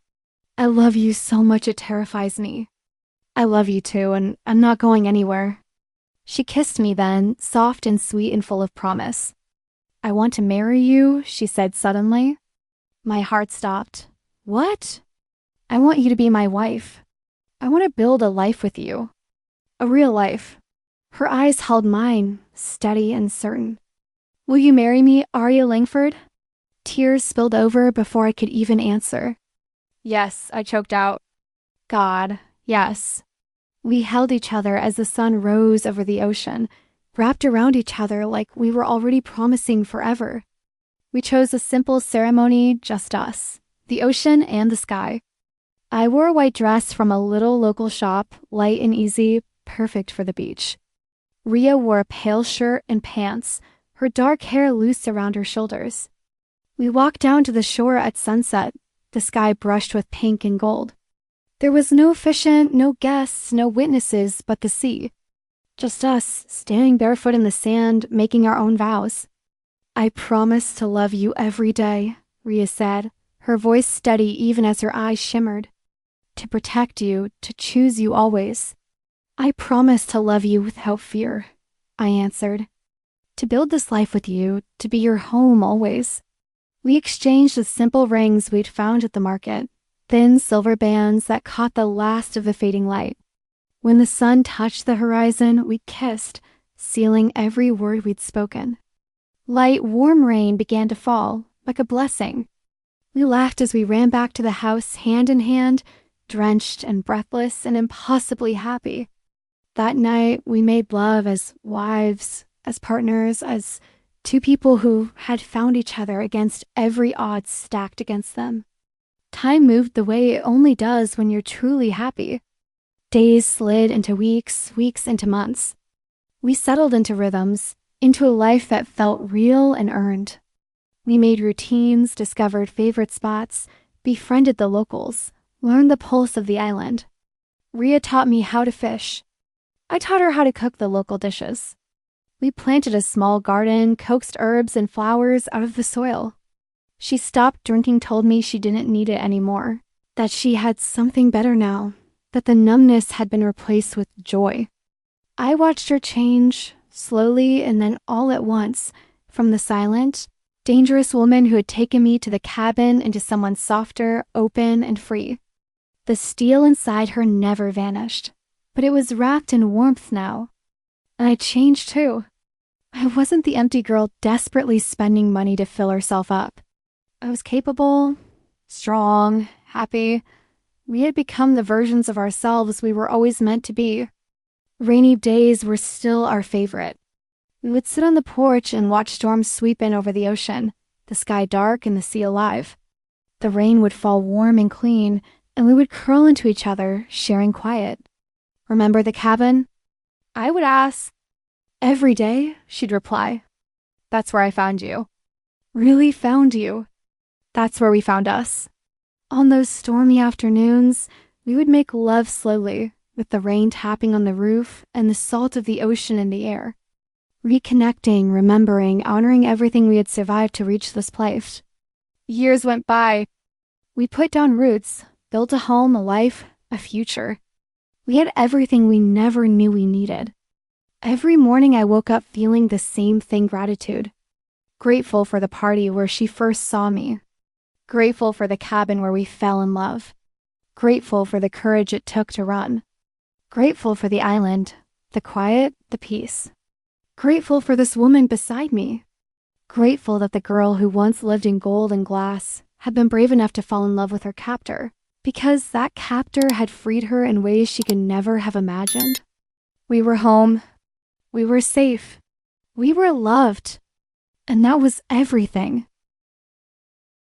"I love you so much it terrifies me." "I love you too, and I'm not going anywhere." She kissed me then, soft and sweet and full of promise. "I want to marry you," she said suddenly. My heart stopped. "What?" "I want you to be my wife. I want to build a life with you. A real life." Her eyes held mine, steady and certain. "Will you marry me, Arya Langford?" Tears spilled over before I could even answer. "Yes," I choked out. "God, yes." We held each other as the sun rose over the ocean, wrapped around each other like we were already promising forever. We chose a simple ceremony, just us, the ocean and the sky. I wore a white dress from a little local shop, light and easy, perfect for the beach. Rhea wore a pale shirt and pants, her dark hair loose around her shoulders. We walked down to the shore at sunset, the sky brushed with pink and gold. There was no officiant, no guests, no witnesses but the sea. Just us, standing barefoot in the sand, making our own vows. "I promise to love you every day," Rhea said, her voice steady even as her eyes shimmered. "To protect you, to choose you always." "I promise to love you without fear," I answered. "To build this life with you, to be your home always." We exchanged the simple rings we'd found at the market, thin silver bands that caught the last of the fading light. When the sun touched the horizon, we kissed, sealing every word we'd spoken. Light, warm rain began to fall, like a blessing. We laughed as we ran back to the house hand in hand, drenched and breathless and impossibly happy. That night, we made love as wives, as partners, as two people who had found each other against every odds stacked against them. Time moved the way it only does when you're truly happy. Days slid into weeks, weeks into months. We settled into rhythms, into a life that felt real and earned. We made routines, discovered favorite spots, befriended the locals, learned the pulse of the island. Rhea taught me how to fish. I taught her how to cook the local dishes. We planted a small garden, coaxed herbs and flowers out of the soil. She stopped drinking, told me she didn't need it anymore, that she had something better now, that the numbness had been replaced with joy. I watched her change, slowly and then all at once, from the silent, dangerous woman who had taken me to the cabin into someone softer, open, and free. The steel inside her never vanished, but it was wrapped in warmth now. And I changed too. I wasn't the empty girl desperately spending money to fill herself up. I was capable, strong, happy. We had become the versions of ourselves we were always meant to be. Rainy days were still our favorite. We would sit on the porch and watch storms sweep in over the ocean, the sky dark and the sea alive. The rain would fall warm and clean, and we would curl into each other, sharing quiet. "Remember the cabin?" I would ask. "Every day," she'd reply. "That's where I found you." "Really found you?" "That's where we found us." On those stormy afternoons, we would make love slowly, with the rain tapping on the roof and the salt of the ocean in the air. Reconnecting, remembering, honoring everything we had survived to reach this place. Years went by. We put down roots, built a home, a life, a future. We had everything we never knew we needed. Every morning I woke up feeling the same thing: gratitude. Grateful for the party where she first saw me. Grateful for the cabin where we fell in love. Grateful for the courage it took to run. Grateful for the island, the quiet, the peace. Grateful for this woman beside me. Grateful that the girl who once lived in gold and glass had been brave enough to fall in love with her captor, because that captor had freed her in ways she could never have imagined. We were home. We were safe. We were loved, and that was everything.